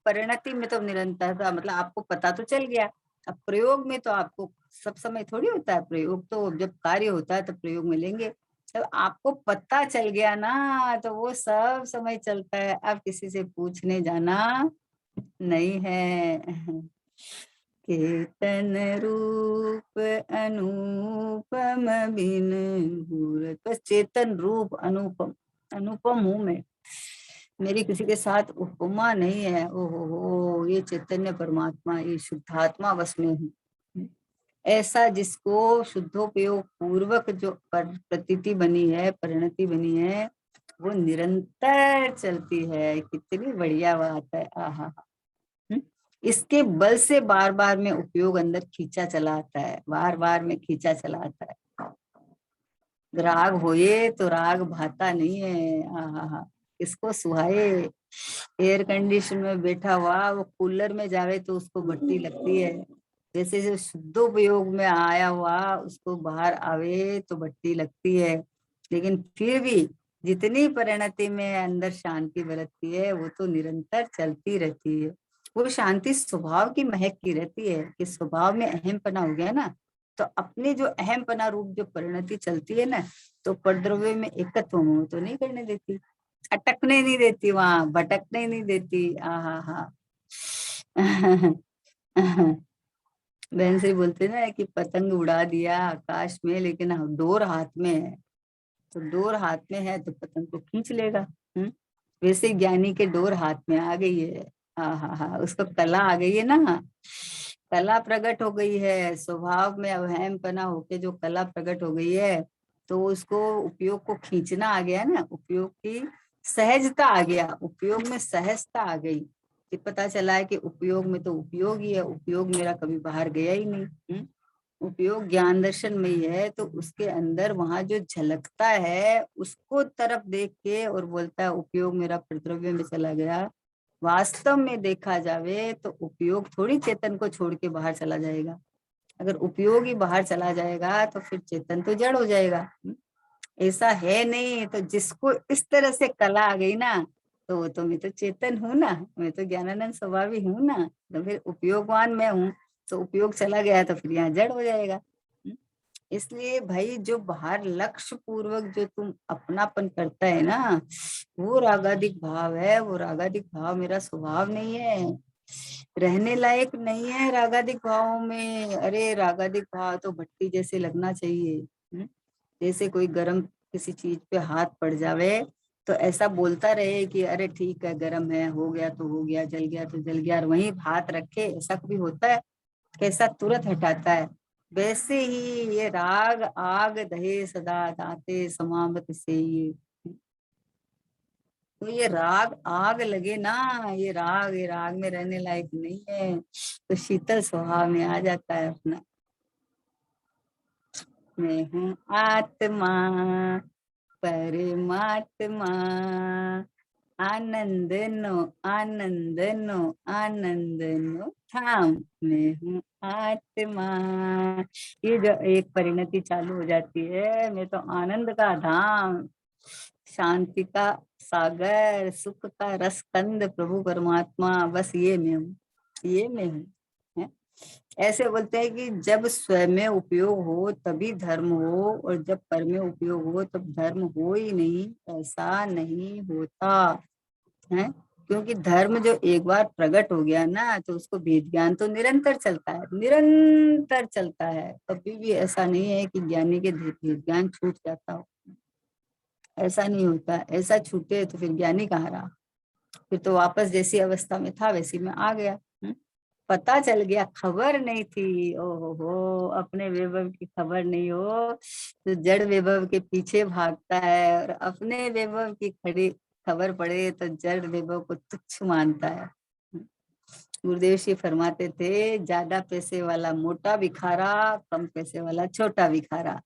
परिणति में तो निरंतरता मतलब आपको पता तो चल गया। अब प्रयोग में तो आपको सब समय थोड़ी होता है, प्रयोग तो जब कार्य होता है तो प्रयोग में लेंगे। जब आपको पता चल गया ना तो वो सब समय चलता है, अब किसी से पूछने जाना नहीं है। केतन रूप अनुपम बिन भूल, बस चेतन रूप अनुपम, अनुपम हूं मैं, मेरी किसी के साथ उपमा नहीं है। ओहो, ये चैतन्य परमात्मा, ये शुद्धात्मा बस में हूँ, ऐसा जिसको शुद्धोपयोग पूर्वक जो प्रतीति बनी है, परिणति बनी है, वो निरंतर चलती है। कितनी बढ़िया बात है, आहा। इसके बल से बार बार में उपयोग अंदर खींचा चला आता है, बार बार में खींचा चला आता है। राग होए तो राग भाता नहीं है, आहा, इसको सुहाए। एयर कंडीशन में बैठा हुआ वो कूलर में जावे तो उसको भट्टी लगती है, जैसे जो शुद्धोपयोग में आया हुआ उसको बाहर आवे तो भट्टी लगती है। लेकिन फिर भी जितनी परिणति में अंदर शांति बरतती है वो तो निरंतर चलती रहती है। वो शांति स्वभाव की महक की रहती है कि स्वभाव में अहमपना हो गया ना, तो अपनी जो अहमपना रूप जो परिणति चलती है ना, तो परद्रव्य में एकत्व मोह तो नहीं करने देती, अटकने नहीं देती, वहां भटकने नहीं देती। आहा हा। बहन से बोलते ना कि पतंग उड़ा दिया आकाश में लेकिन डोर हाथ में है, तो डोर हाथ में है तो पतंग को खींच लेगा। वैसे ज्ञानी के डोर हाथ में आ गई है। हाँ हाँ हाँ, उसको कला आ गई है ना, कला प्रकट हो गई है, स्वभाव में अवहमपना होके जो कला प्रकट हो गई है, तो उसको उपयोग को खींचना आ गया ना, उपयोग की सहजता आ गया, उपयोग में सहजता आ गई कि पता चला है कि उपयोग में तो उपयोग ही है, उपयोग मेरा कभी बाहर गया ही नहीं। उपयोग ज्ञान दर्शन में ही है, तो उसके अंदर वहां जो झलकता है उसको तरफ देख के और बोलता है उपयोग मेरा प्रद्रव्य में चला गया। वास्तव में देखा जावे तो उपयोग थोड़ी चेतन को छोड़ के बाहर चला जाएगा। अगर उपयोग ही बाहर चला जाएगा तो फिर चेतन तो जड़ हो जाएगा। ऐसा है नहीं, तो जिसको इस तरह से कला आ गई ना, तो वो तो मैं तो चेतन हूँ ना, मैं तो ज्ञानानंद स्वभावी हूँ ना, तो फिर उपयोगवान मैं हूँ, तो उपयोग चला गया तो फिर यहाँ जड़ हो जाएगा। इसलिए भाई जो बाहर लक्ष्य पूर्वक जो तुम अपनापन करता है ना, वो रागादिक भाव है, वो रागादिक भाव मेरा स्वभाव नहीं है, रहने लायक नहीं है रागादिक भावों में। अरे रागादिक भाव तो भट्टी जैसे लगना चाहिए। जैसे कोई गरम किसी चीज पे हाथ पड़ जावे तो ऐसा बोलता रहे कि अरे ठीक है गरम है, हो गया तो हो गया, जल गया तो जल गया, और वहीं हाथ रखे, ऐसा कभी होता है? कैसा तुरंत हटाता है। वैसे ही ये राग आग दहे सदा दाते समावत से ये, तो ये राग आग लगे ना, ये राग में रहने लायक नहीं है, तो शीतल स्वभाव में आ जाता है अपना। मैं हूँ आत्मा परमात्मा, आनंद नो आनंद नो आनंद नो धाम, मैं हूँ आत्मा। ये जो एक परिणति चालू हो जाती है, मैं तो आनंद का धाम, शांति का सागर, सुख का रस कंद प्रभु परमात्मा, बस ये मैं हूँ, ये मैं हूँ। ऐसे बोलते हैं कि जब स्वयं में उपयोग हो तभी धर्म हो, और जब पर में उपयोग हो तब धर्म हो ही नहीं, ऐसा नहीं होता है। क्योंकि धर्म जो एक बार प्रकट हो गया ना, तो उसको भेद ज्ञान तो निरंतर चलता है, निरंतर चलता है, कभी भी ऐसा नहीं है कि ज्ञानी के भेद ज्ञान छूट जाता हो। ऐसा नहीं होता, ऐसा छूटे तो फिर ज्ञानी कहाँ रहा, फिर तो वापस जैसी अवस्था में था वैसी में आ गया। पता चल गया, खबर नहीं थी, ओहो हो, अपने वैभव की खबर नहीं हो तो जड़ वैभव के पीछे भागता है, और अपने वैभव की खड़ी खबर पड़े तो जड़ वैभव को तुच्छ मानता है। गुरुदेव जी फरमाते थे, ज्यादा पैसे वाला मोटा भिखारा, कम पैसे वाला छोटा भिखारा,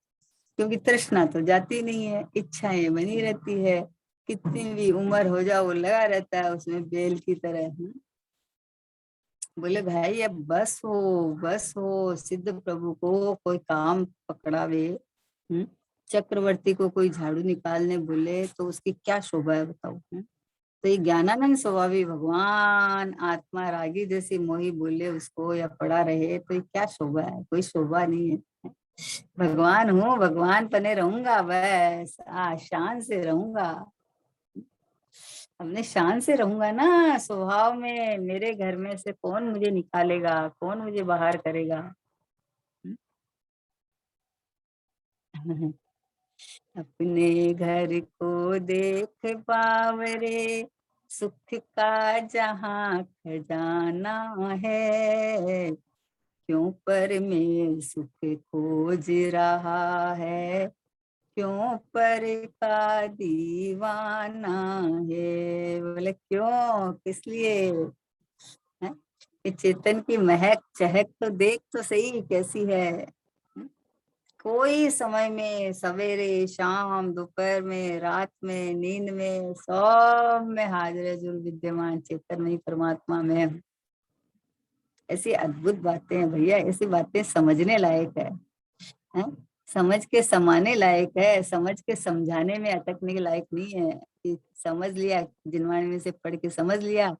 क्योंकि तृष्णा तो जाती नहीं है, इच्छाएं बनी रहती है, कितनी भी उम्र हो जाओ वो लगा रहता है उसमें बेल की तरह। बोले भाई अब बस हो, बस हो, सिद्ध प्रभु को कोई काम पकड़ावे। चक्रवर्ती को कोई झाड़ू निकालने बोले तो उसकी क्या शोभा है बताओ। तो ये ज्ञानानंद स्वभावी भगवान आत्मा रागी जैसी मोही बोले उसको या पड़ा रहे तो ये क्या शोभा है, कोई शोभा नहीं है। भगवान हूँ, भगवान बने रहूंगा, बस शान से रहूंगा, अपने शान से रहूंगा ना स्वभाव में। मेरे घर में से कौन मुझे निकालेगा, कौन मुझे बाहर करेगा। अपने घर को देख बावरे, सुख का जहाँ खजाना है, क्यों पर में सुख खोज रहा है, क्यों पर का दीवाना है। बोले क्यों, किस लिए है? ये चेतन की महक चहक तो देख तो सही कैसी है। कोई समय में, सवेरे शाम दोपहर में रात में नींद में सब में हाजिर जुल विद्यमान चेतन में ही परमात्मा में। ऐसी अद्भुत बातें हैं भैया, ऐसी बातें समझने लायक है? समझ के समाने लायक है, समझ के समझाने में अटकने के लायक नहीं है कि समझ लिया, जिनवाणी में से पढ़ के समझ लिया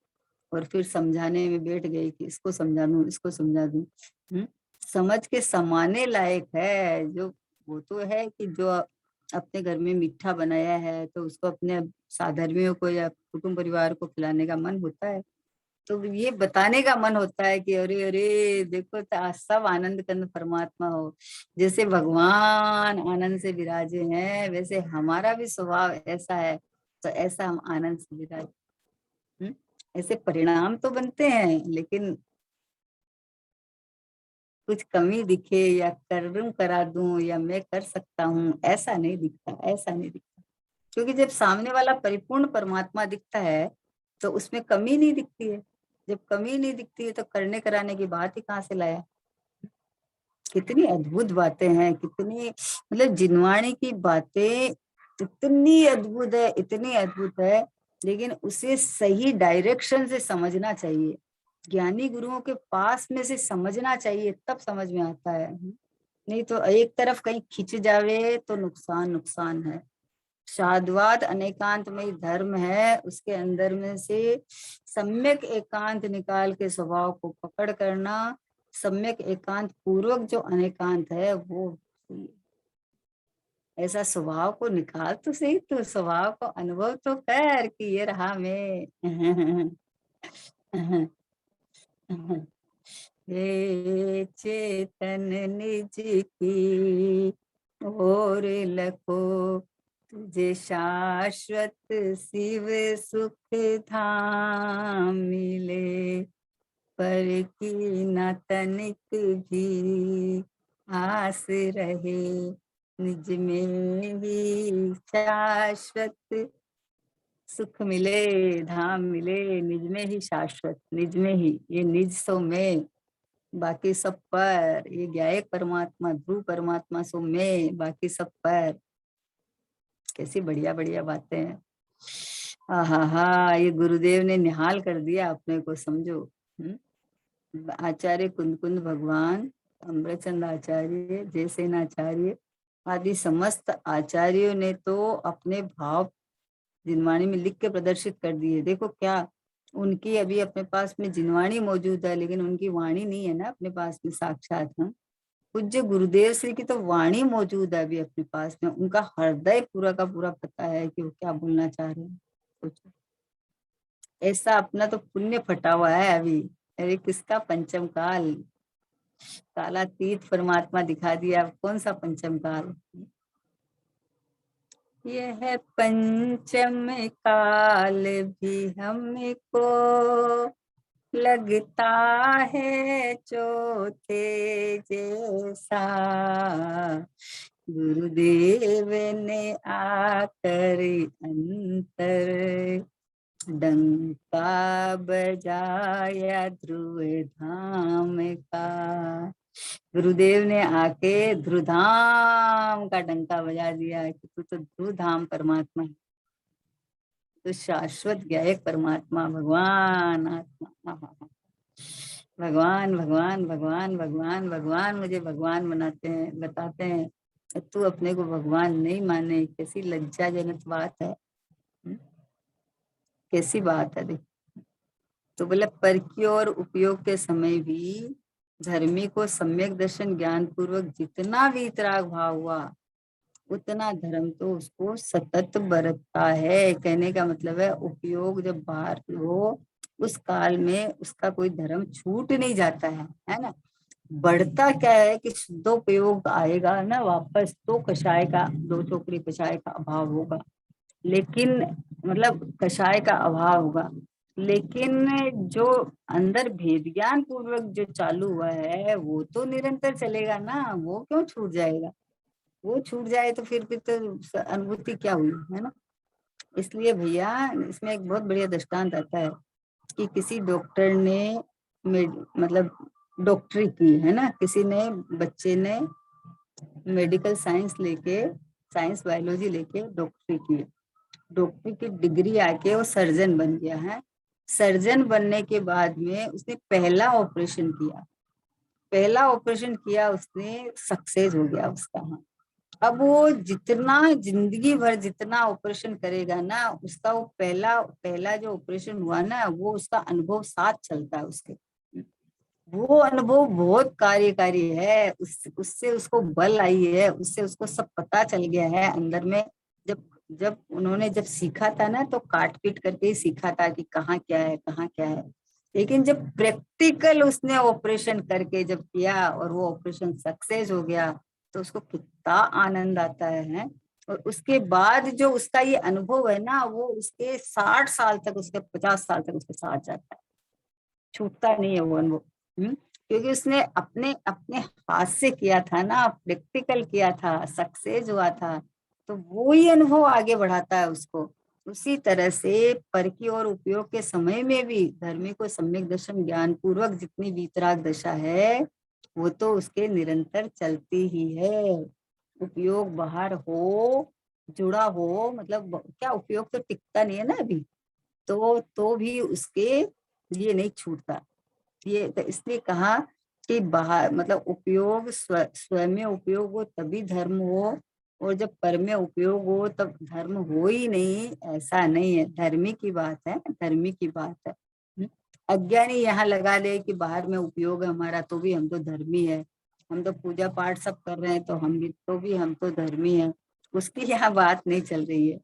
और फिर समझाने में बैठ गए कि इसको समझा दूं, इसको समझा दूं। समझ के समाने लायक है जो, वो तो है कि जो अपने घर में मीठा बनाया है तो उसको अपने साधर्मियों को या कुटुंब परिवार को खिलाने का मन होता है, तो ये बताने का मन होता है कि अरे अरे देखो तो सब आनंद कंद परमात्मा हो, जैसे भगवान आनंद से विराजे हैं वैसे हमारा भी स्वभाव ऐसा है, तो ऐसा हम आनंद से विराजे। ऐसे परिणाम तो बनते हैं, लेकिन कुछ कमी दिखे या कर दूं करा दूं या मैं कर सकता हूँ, ऐसा नहीं दिखता, ऐसा नहीं दिखता। क्योंकि जब सामने वाला परिपूर्ण परमात्मा दिखता है तो उसमें कमी नहीं दिखती है। जब कमी नहीं दिखती है तो करने कराने की बात ही कहाँ से लाया। कितनी अद्भुत बातें हैं, कितनी मतलब जिनवाणी की बातें इतनी अद्भुत है, इतनी अद्भुत है, लेकिन उसे सही डायरेक्शन से समझना चाहिए, ज्ञानी गुरुओं के पास में से समझना चाहिए, तब समझ में आता है। नहीं तो एक तरफ कहीं खिंच जावे तो नुकसान नुकसान है। साधुवाद अनेकांतमय धर्म है, उसके अंदर में से सम्यक एकांत निकाल के स्वभाव को पकड़ करना, सम्यक एकांत पूर्वक जो अनेकांत है वो ऐसा स्वभाव को निकाल तो सही, तो स्वभाव को अनुभव तो कर कि ये रहा मैं। हे चेतन निज की और लखो, तुझे शाश्वत शिव सुख धाम मिले, पर की न तनिक भी आस रहे, निज में ही शाश्वत सुख मिले, धाम मिले, निज में ही शाश्वत, निज में ही, ये निज सो में, बाकी सब पर, ये ज्ञायक परमात्मा ध्रुव परमात्मा सो में, बाकी सब पर। कैसी बढ़िया बढ़िया बातें हैं। हा हा, ये गुरुदेव ने निहाल कर दिया अपने को, समझो। आचार्य कुंद कुंद भगवान, अमृतचंद आचार्य, जयसेन आचार्य आदि समस्त आचार्यों ने तो अपने भाव जिनवाणी में लिख के प्रदर्शित कर दिए। देखो क्या उनकी अभी अपने पास में जिनवाणी मौजूद है, लेकिन उनकी वाणी नहीं है ना अपने पास में साक्षात। हम पूज्य गुरुदेव श्री की तो वाणी मौजूद है अभी अपने पास में, उनका हृदय पूरा का पूरा पता है कि वो क्या बोलना चाह रहे हैं। सोचो, ऐसा अपना तो पुण्य फटा हुआ है अभी। अरे किसका पंचम काल, कालातीत परमात्मा दिखा दिया, कौन सा पंचम काल। यह पंचम काल भी हमको लगता है चौथे जैसा। गुरुदेव ने आकर अंतर डंका बजाया ध्रुव धाम का। गुरुदेव ने आके ध्रुव धाम का डंका बजा दिया कि तू तो ध्रुव धाम परमात्मा है, तो शाश्वत ज्ञायक परमात्मा भगवान आत्मा। भगवान भगवान भगवान भगवान भगवान मुझे भगवान बनाते हैं, बताते हैं। तू अपने को भगवान नहीं माने, कैसी लज्जाजनक बात है। कैसी बात है देख। तो बोले पर की और उपयोग के समय भी धर्मी को सम्यक दर्शन ज्ञान पूर्वक जितना वीतराग भाव हुआ, उतना धर्म तो उसको सतत बरतता है। कहने का मतलब है उपयोग जब बाहर हो, उस काल में उसका कोई धर्म छूट नहीं जाता है ना। बढ़ता क्या है कि शुद्धोपयोग आएगा ना वापस, तो कषाय का, दो चोकड़ी कषाय का अभाव होगा, लेकिन मतलब कषाय का अभाव होगा। लेकिन जो अंदर भेद ज्ञान पूर्वक जो चालू हुआ है वो तो निरंतर चलेगा ना, वो क्यों छूट जाएगा। वो छूट जाए तो फिर तो अनुभूति क्या हुई, है ना। इसलिए भैया इसमें एक बहुत बढ़िया दृष्टांत आता है कि किसी डॉक्टर ने मतलब डॉक्टरी की है ना, किसी ने बच्चे ने मेडिकल साइंस लेके, साइंस बायोलॉजी लेके डॉक्टरी की। डॉक्टरी की डिग्री आके वो सर्जन बन गया है। सर्जन बनने के बाद में उसने पहला ऑपरेशन किया, पहला ऑपरेशन किया उसने, सक्सेस हो गया उसका। हाँ, अब वो जितना जिंदगी भर जितना ऑपरेशन करेगा ना, उसका वो पहला पहला जो ऑपरेशन हुआ ना, वो उसका अनुभव साथ चलता है उसके। वो अनुभव बहुत कार्यकारी है, उससे उसको बल आई है, उससे उसको सब पता चल गया है अंदर में। जब जब उन्होंने जब सीखा था ना, तो काट पीट करके ही सीखा था कि कहाँ क्या है कहाँ क्या है। लेकिन जब प्रैक्टिकल उसने ऑपरेशन करके जब किया और वो ऑपरेशन सक्सेस हो गया, तो उसको कितना आनंद आता है। और उसके बाद जो उसका ये अनुभव है ना, वो उसके 60 साल तक, उसके 50 साल तक उसके साथ जाता है, छूटता नहीं है वो अनुभव। क्योंकि उसने अपने अपने हाथ से किया था ना, प्रैक्टिकल किया था, सक्सेस हुआ था, तो वो ही अनुभव आगे बढ़ाता है उसको। उसी तरह से पर की और उपयोग के समय में भी धर्मी को सम्यक दर्शन ज्ञान पूर्वक जितनी वीतराग दशा है, वो तो उसके निरंतर चलती ही है। उपयोग बाहर हो, जुड़ा हो, मतलब क्या उपयोग तो टिकता नहीं है ना अभी, तो भी उसके ये नहीं छूटता। ये तो इसलिए कहा कि बाहर मतलब उपयोग स्वयं में उपयोग हो तभी धर्म हो, और जब पर में उपयोग हो तब धर्म हो ही नहीं, ऐसा नहीं है। धर्मी की बात है, धर्मी की बात है। अज्ञानी यहाँ लगा ले कि बाहर में उपयोग है हमारा तो भी हम तो धर्मी है, हम तो पूजा पाठ सब कर रहे हैं तो हम तो धर्मी है। उसकी यहाँ बात नहीं चल रही है।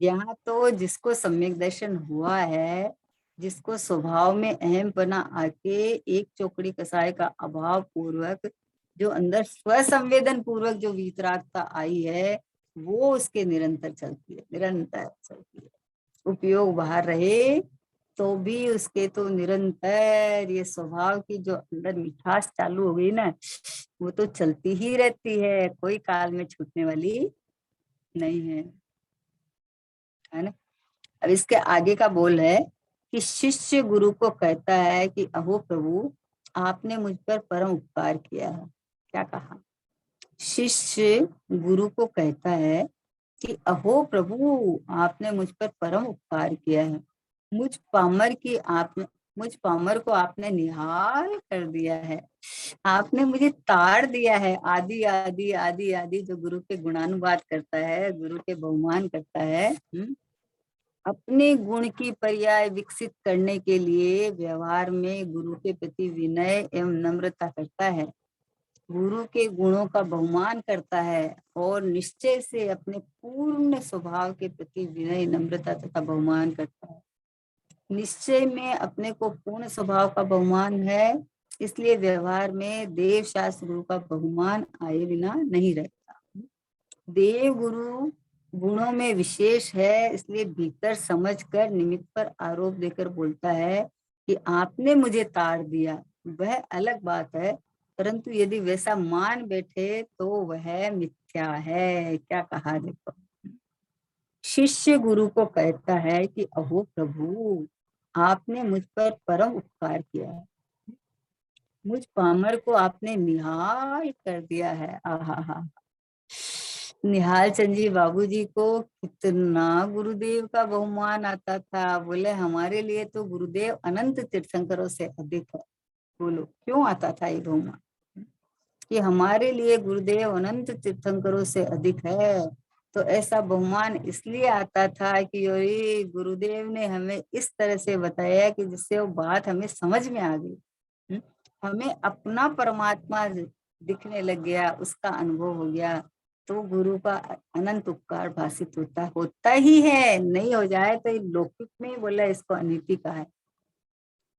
यहाँ तो जिसको सम्यक दर्शन हुआ है, जिसको स्वभाव में अहम पना आके एक चौकड़ी कसाय का अभाव पूर्वक जो अंदर स्वसंवेदन पूर्वक जो वीतरागता आई है, वो उसके निरंतर चलती है, निरंतर चलती है। उपयोग बाहर रहे तो भी उसके तो निरंतर ये स्वभाव की जो अंदर मिठास चालू हो गई ना, वो तो चलती ही रहती है, कोई काल में छूटने वाली नहीं है ना। अब इसके आगे का बोल है कि शिष्य गुरु को कहता है कि अहो प्रभु, आपने मुझ पर परम उपकार किया है। क्या कहा? शिष्य गुरु को कहता है कि अहो प्रभु, आपने मुझ पर परम उपकार किया है। मुझ पामर की आपने मुझ पामर को आपने निहाल कर दिया है। आपने मुझे ताड़ दिया है। आदि आदि आदि आदि जो गुरु के गुणानुवाद करता है, गुरु के बहुमान करता है, अपने गुण की पर्याय विकसित करने के लिए व्यवहार में गुरु के प्रति विनय एवं नम्रता करता है, गुरु के गुणों का बहुमान करता है, और निश्चय से अपने पूर्ण स्वभाव के प्रति विनय नम्रता तथा बहुमान करता है। निश्चय में अपने को पूर्ण स्वभाव का बहुमान है, इसलिए व्यवहार में देव शास्त्र गुरु का बहुमान आए बिना नहीं रहता। देव गुरु गुणों में विशेष है, इसलिए भीतर समझकर निमित्त पर आरोप देकर बोलता है कि आपने मुझे ताड़ दिया, वह अलग बात है, परंतु यदि वैसा मान बैठे तो वह मिथ्या है। क्या कहा देखो। शिष्य गुरु को कहता है कि अहो प्रभु, आपने मुझ पर परम उपकार किया है, मुझ पामर को आपने निहाल कर दिया है। आहा, निहाल चंद जी बाबूजी को कितना गुरुदेव का बहुमान आता था। बोले हमारे लिए तो गुरुदेव अनंत तीर्थंकरों से अधिक है। बोलो क्यों आता था ये बहुमान, कि हमारे लिए गुरुदेव अनंत तीर्थंकरों से अधिक है। तो ऐसा बहुमान इसलिए आता था कि ये गुरुदेव ने हमें इस तरह से बताया कि जिससे वो बात हमें समझ में आ गई। हमें अपना परमात्मा दिखने लग गया, उसका अनुभव हो गया। तो गुरु का अनंत उपकार भाषित होता ही है। नहीं हो जाए तो लौकिक में ही बोला इसको अनिति का है।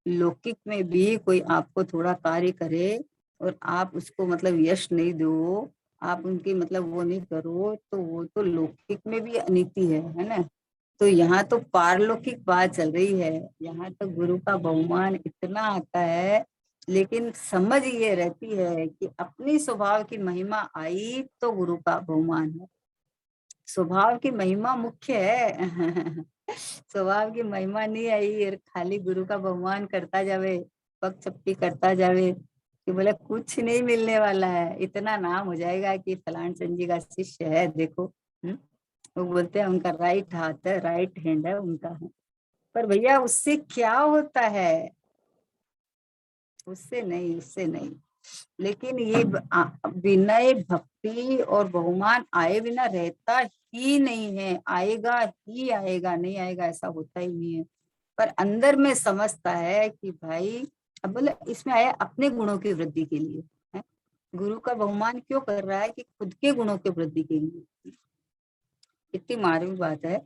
लौकिक में भी कोई आपको थोड़ा कार्य करे और आप उसको मतलब यश नहीं दो, आप उनकी मतलब वो नहीं करो, तो वो तो लौकिक में भी अनिति है ना। तो यहाँ तो पारलौकिक बात चल रही है। यहाँ तो गुरु का बहुमान इतना आता है, लेकिन समझ ये रहती है कि अपनी स्वभाव की महिमा आई तो गुरु का बहुमान है। स्वभाव की महिमा मुख्य है। स्वभाव की महिमा नहीं आई और खाली गुरु का बहुमान करता जावे, पग चप्पी करता जावे, कि बोले कुछ नहीं मिलने वाला है। इतना नाम हो जाएगा कि फलान चंद जी का शिष्य है देखो। वो बोलते हैं उनका राइट हाथ है, राइट हैंड है उनका है। पर भैया उससे क्या होता है? उससे नहीं, उससे नहीं। लेकिन ये विनय भक्ति और बहुमान आए बिना रहता ही नहीं है। आएगा ही आएगा, नहीं आएगा ऐसा होता ही नहीं है। पर अंदर में समझता है कि भाई, अब बोले इसमें आया अपने गुणों की वृद्धि के लिए है। गुरु का बहुमान क्यों कर रहा है? कि खुद के गुणों की वृद्धि के लिए। इतनी मालूम बात है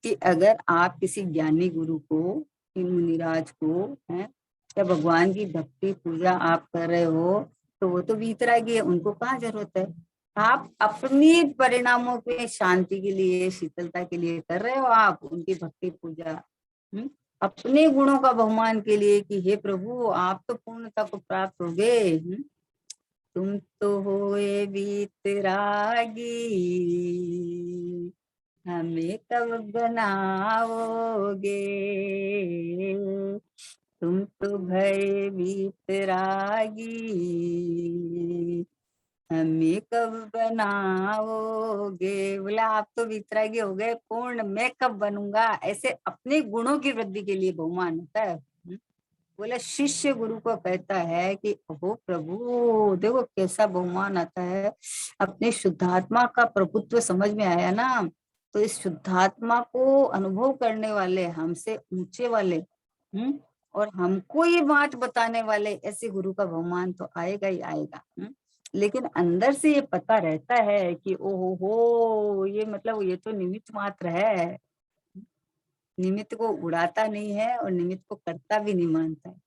कि अगर आप किसी ज्ञानी गुरु को, मुनिराज को है, या भगवान की भक्ति पूजा आप कर रहे हो, तो वो तो वीतरागी है, उनको कहाँ जरूरत है। आप अपनी परिणामों के शांति के लिए, शीतलता के लिए कर रहे हो आप उनकी भक्ति पूजा। अपने गुणों का बहुमान के लिए कि हे प्रभु आप तो पूर्णता को प्राप्त हो गए। तुम तो होए वीतरागी, हमें कब बनाओगे। तुम तो भय वीतरागी, हमें कब बनाओगे। बोला आप तो वीतरागी हो गए पूर्ण, मैं कब बनूंगा। ऐसे अपने गुणों की वृद्धि के लिए बहुमान होता है। बोला शिष्य गुरु को कहता है कि ओ प्रभु देखो कैसा बहुमान आता है। अपने शुद्धात्मा का प्रभुत्व समझ में आया ना, तो इस शुद्धात्मा को अनुभव करने वाले, हमसे ऊंचे वाले, और हमको ये बात बताने वाले ऐसे गुरु का बहुमान तो आएगा ही आएगा। लेकिन अंदर से ये पता रहता है कि ओहो हो, ये मतलब ये तो निमित्त मात्र है। निमित्त को उड़ाता नहीं है और निमित्त को करता भी नहीं मानता है।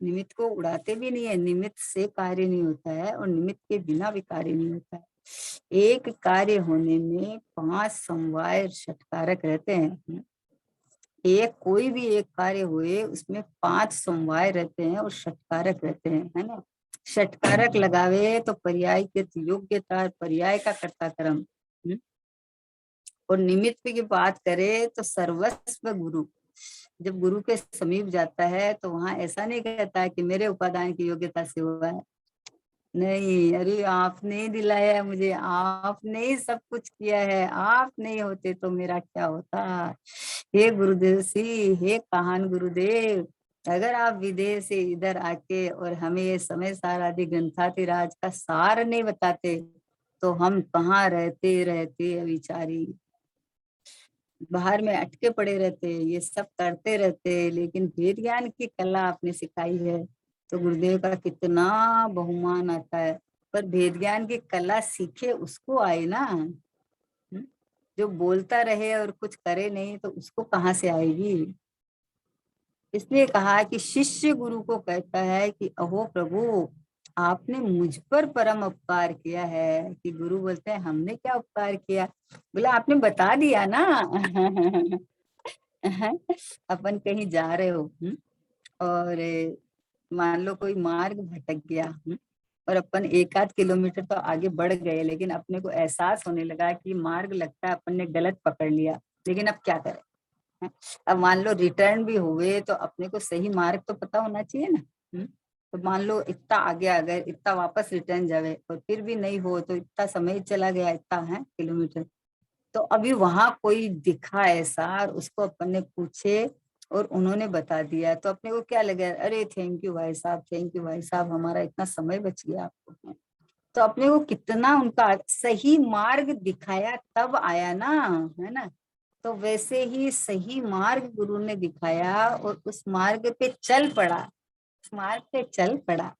निमित्त को उड़ाते भी नहीं है, निमित्त से कार्य नहीं होता है और निमित्त के बिना भी कार्य नहीं होता है। एक कार्य होने में 5 समवाय षटकारक रहते हैं। एक कोई भी एक कार्य हुए उसमें 5 समवाय रहते हैं और षटकारक रहते हैं, है ना। षटकारक लगावे तो पर्याय के योग्यता, पर्याय का कर्ता कर्म। और निमित्त की बात करें तो सर्वस्व गुरु। जब गुरु के समीप जाता है तो वहां ऐसा नहीं कहता है कि मेरे उपादान की योग्यता से हुआ है। नहीं, अरे आपने ही दिलाया है मुझे, आपने ही सब कुछ किया है, आप नहीं होते तो मेरा क्या होता। हे गुरुदेव सी, हे काहन गुरुदेव, अगर आप विदेश से इधर आके और हमें ये समय सार आदि ग्रंथातिराज का सार नहीं बताते तो हम कहाँ रहते रहते विचारी, बाहर में अटके पड़े रहते, ये सब करते रहते। लेकिन वेद ज्ञान की कला आपने सिखाई है तो गुरुदेव का कितना बहुमान आता है। पर वेद ज्ञान की कला सीखे उसको आए ना। जो बोलता रहे और कुछ करे नहीं तो उसको कहाँ से आएगी। इसलिए कहा कि शिष्य गुरु को कहता है कि अहो प्रभु, आपने मुझ पर परम उपकार किया है। कि गुरु बोलते हैं हमने क्या उपकार किया? बोला आपने बता दिया ना। अपन कहीं जा रहे हो, और मान लो कोई मार्ग भटक गया, और अपन 1 आध किलोमीटर तो आगे बढ़ गए, लेकिन अपने को एहसास होने लगा कि मार्ग लगता है अपन ने गलत पकड़ लिया, लेकिन अब क्या करें? हैं? अब मान लो रिटर्न भी हुए तो अपने को सही मार्ग तो पता होना चाहिए ना। तो मान लो इतना आगे आ गए, इतना वापस रिटर्न जावे और फिर भी नहीं हो, तो इतना समय चला गया, इतना है किलोमीटर। तो अभी वहां कोई दिखा ऐसा और उसको अपन ने पूछे और उन्होंने बता दिया, तो अपने को क्या लगे? अरे थैंक यू भाई साहब, थैंक यू भाई साहब, हमारा इतना समय बच गया आपको। तो अपने को कितना उनका सही मार्ग दिखाया तब आया ना, है ना। तो वैसे ही सही मार्ग गुरु ने दिखाया और उस मार्ग पे चल पड़ा, उस मार्ग पे चल पड़ा।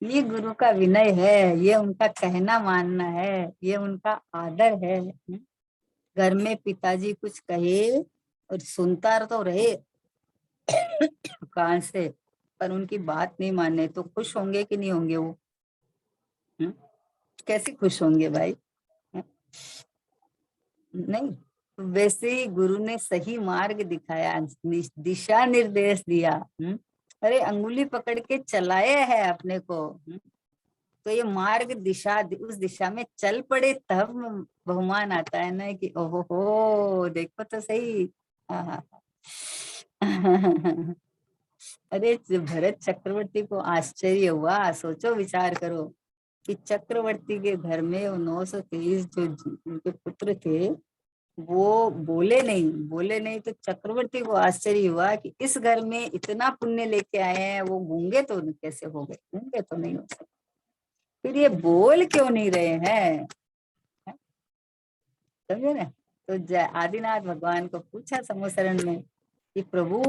ये गुरु का विनय है, ये उनका कहना मानना है, ये उनका आदर है। घर में पिताजी कुछ कहे और सुनता तो रहे कान से, पर उनकी बात नहीं माने तो खुश होंगे कि नहीं होंगे वो? हम्म? कैसे खुश होंगे भाई? हम्म? नहीं। वैसे ही गुरु ने सही मार्ग दिखाया, दिशा निर्देश दिया। अरे अंगुली पकड़ के चलाए है अपने को। तो ये मार्ग दिशा, उस दिशा में चल पड़े तब बहुमान आता है ना, कि ओहो हो देखो तो सही। हाँ। अरे भरत चक्रवर्ती को आश्चर्य हुआ, सोचो विचार करो कि चक्रवर्ती के घर में वो 923 जो उनके पुत्र थे, वो बोले नहीं तो चक्रवर्ती को आश्चर्य हुआ कि इस घर में इतना पुण्य लेके आए हैं, वो गूंगे तो कैसे हो गए? गूंगे तो नहीं हो सकते, फिर ये बोल क्यों नहीं रहे हैं? समझे ना। तो आदिनाथ भगवान को पूछा समूसरण में कि प्रभु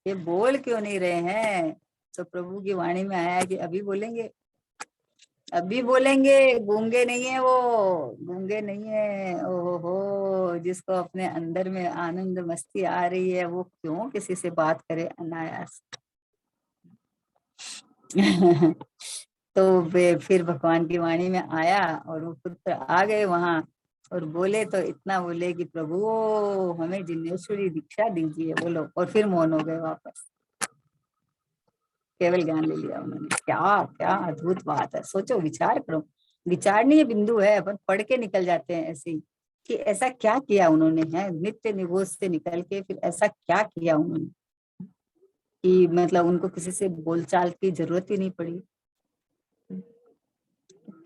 ये बोल क्यों नहीं रहे हैं? तो प्रभु की वाणी में आया कि अभी बोलेंगे, अभी बोलेंगे, गूंगे नहीं है वो, गूंगे नहीं है। ओहो, जिसको अपने अंदर में आनंद मस्ती आ रही है वो क्यों किसी से बात करे अनायास? तो वे फिर भगवान की वाणी में आया और वो पुत्र आ गए वहां, और बोले तो इतना बोले कि प्रभु हमें जिनेश्वरी दीक्षा दीजिए, बोलो। और फिर मौन हो गए वापस, केवल ज्ञान ले लिया उन्होंने। क्या क्या अद्भुत बात है, सोचो विचार करो। विचारणीय बिंदु है, अपन पढ़ के निकल जाते हैं ऐसे ही, कि ऐसा क्या किया उन्होंने, है नित्य निगोज से निकल के फिर ऐसा क्या किया उन्होंने कि मतलब उनको किसी से बोलचाल की जरूरत ही नहीं पड़ी।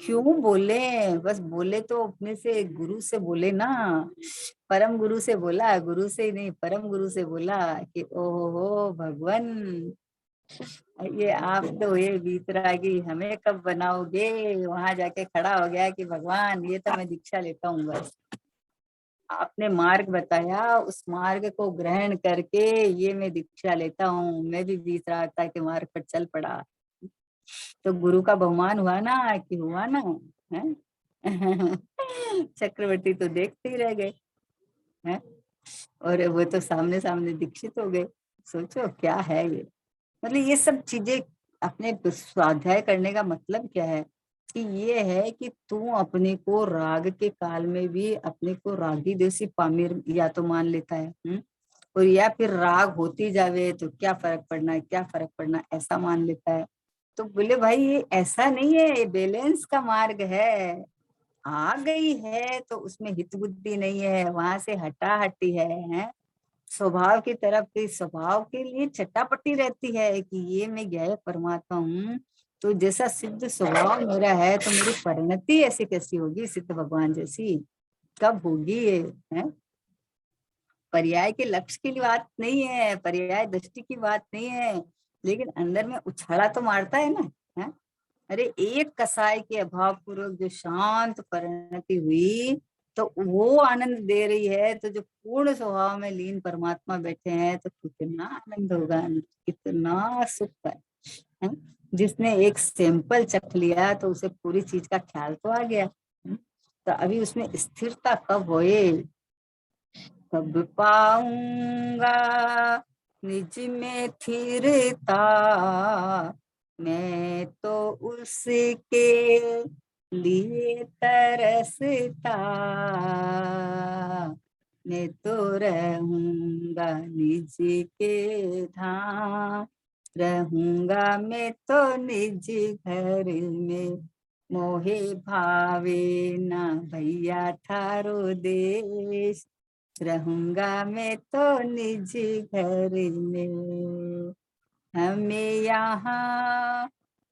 क्यों बोले? बस बोले तो अपने से गुरु से बोले ना, परम गुरु से बोला, गुरु से ही नहीं परम गुरु से बोला कि ओहो भगवान, ये आप तो ये वीतरागी हमें कब बनाओगे? वहां जाके खड़ा हो गया कि भगवान ये तो मैं दीक्षा लेता हूँ बस, आपने मार्ग बताया उस मार्ग को ग्रहण करके ये मैं दीक्षा लेता हूँ, मैं भी वीतरागता के मार्ग पर चल पड़ा। तो गुरु का बहुमान हुआ ना, कि हुआ ना, है? चक्रवर्ती तो देखते ही रह गए हैं, और वो तो सामने सामने दीक्षित हो गए। सोचो क्या है ये, मतलब ये सब चीजें अपने स्वाध्याय करने का मतलब क्या है? कि ये है कि तू अपने को राग के काल में भी अपने को रागी देसी पामीर या तो मान लेता है, और या फिर राग होती जावे तो क्या फर्क पड़ना है, क्या फर्क पड़ना, ऐसा मान लेता है। तो बोले भाई ये ऐसा नहीं है, ये बैलेंस का मार्ग है। आ गई है तो उसमें हित बुद्धि नहीं है, वहां से हटा हटी है? स्वभाव की तरफ की स्वभाव के लिए चटापटी रहती है कि ये मैं ज्ञेय परमात्मा हूँ, तो जैसा सिद्ध स्वभाव मेरा है तो मेरी परिणति ऐसी कैसी होगी सिद्ध भगवान जैसी? कब होगी ये? है पर्याय के लक्ष्य की बात नहीं है, पर्याय दृष्टि की बात नहीं है, लेकिन अंदर में उछाला तो मारता है ना। है अरे एक कसाई के अभाव पूर्वक जो शांत परिणति हुई, तो वो आनंद दे रही है, तो जो पूर्ण स्वभाव में लीन परमात्मा बैठे हैं तो कितना आनंद होगा, कितना सुख है? जिसने एक सैंपल चख लिया तो उसे पूरी चीज का ख्याल तो आ गया। तो अभी उसमें स्थिरता कब होए? कब पाऊंगा निज में थिरता, मैं तो उसके लिए तरसता, मैं तो रहूंगा निज के धाम, रहूंगा मैं तो निज घर में, मोहे भावे ना भैया थारो देश, रहूंगा मैं तो निज घर में। हमें यहाँ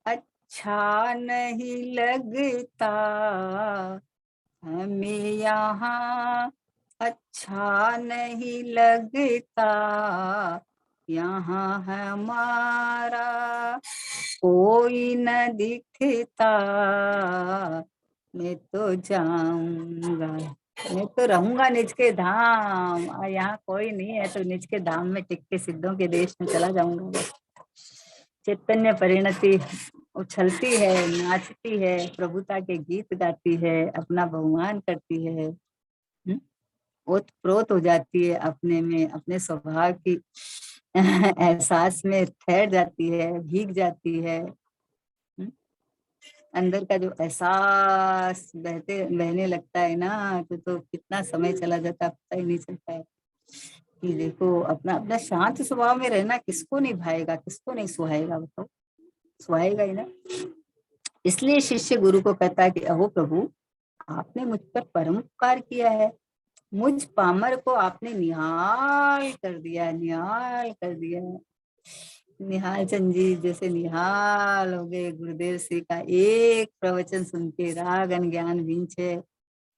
अच्छा नहीं लगता, हमें यहाँ अच्छा नहीं लगता, यहाँ हमारा कोई न दिखता, मैं तो जाऊंगा, मैं तो रहूंगा निज के धाम, और यहाँ कोई नहीं है तो निज के धाम में टिक के सिद्धों के देश में चला जाऊंगा। चैतन्य परिणति उछलती है, नाचती है, प्रभुता के गीत गाती है, अपना बहुमान करती है, ओत प्रोत हो जाती है अपने में, अपने स्वभाव की एहसास में ठहर जाती है, भीग जाती है। अंदर का जो एहसास बहने लगता है ना, तो कितना समय चला जाता है पता ही नहीं चलता है। कि देखो अपना अपना शांत स्वभाव में रहना किसको नहीं भाएगा, किसको नहीं सुहाएगा, बताओ सुहाएगा ही ना। इसलिए शिष्य गुरु को कहता है कि अहो प्रभु, आपने मुझ पर परम उपकार किया है, मुझ पामर को आपने निहाल कर दिया, निहाल कर दिया। निहाल चंद जी जैसे निहाल हो गए गुरुदेव श्री का एक प्रवचन सुन के, राग अनज्ञान विंचे,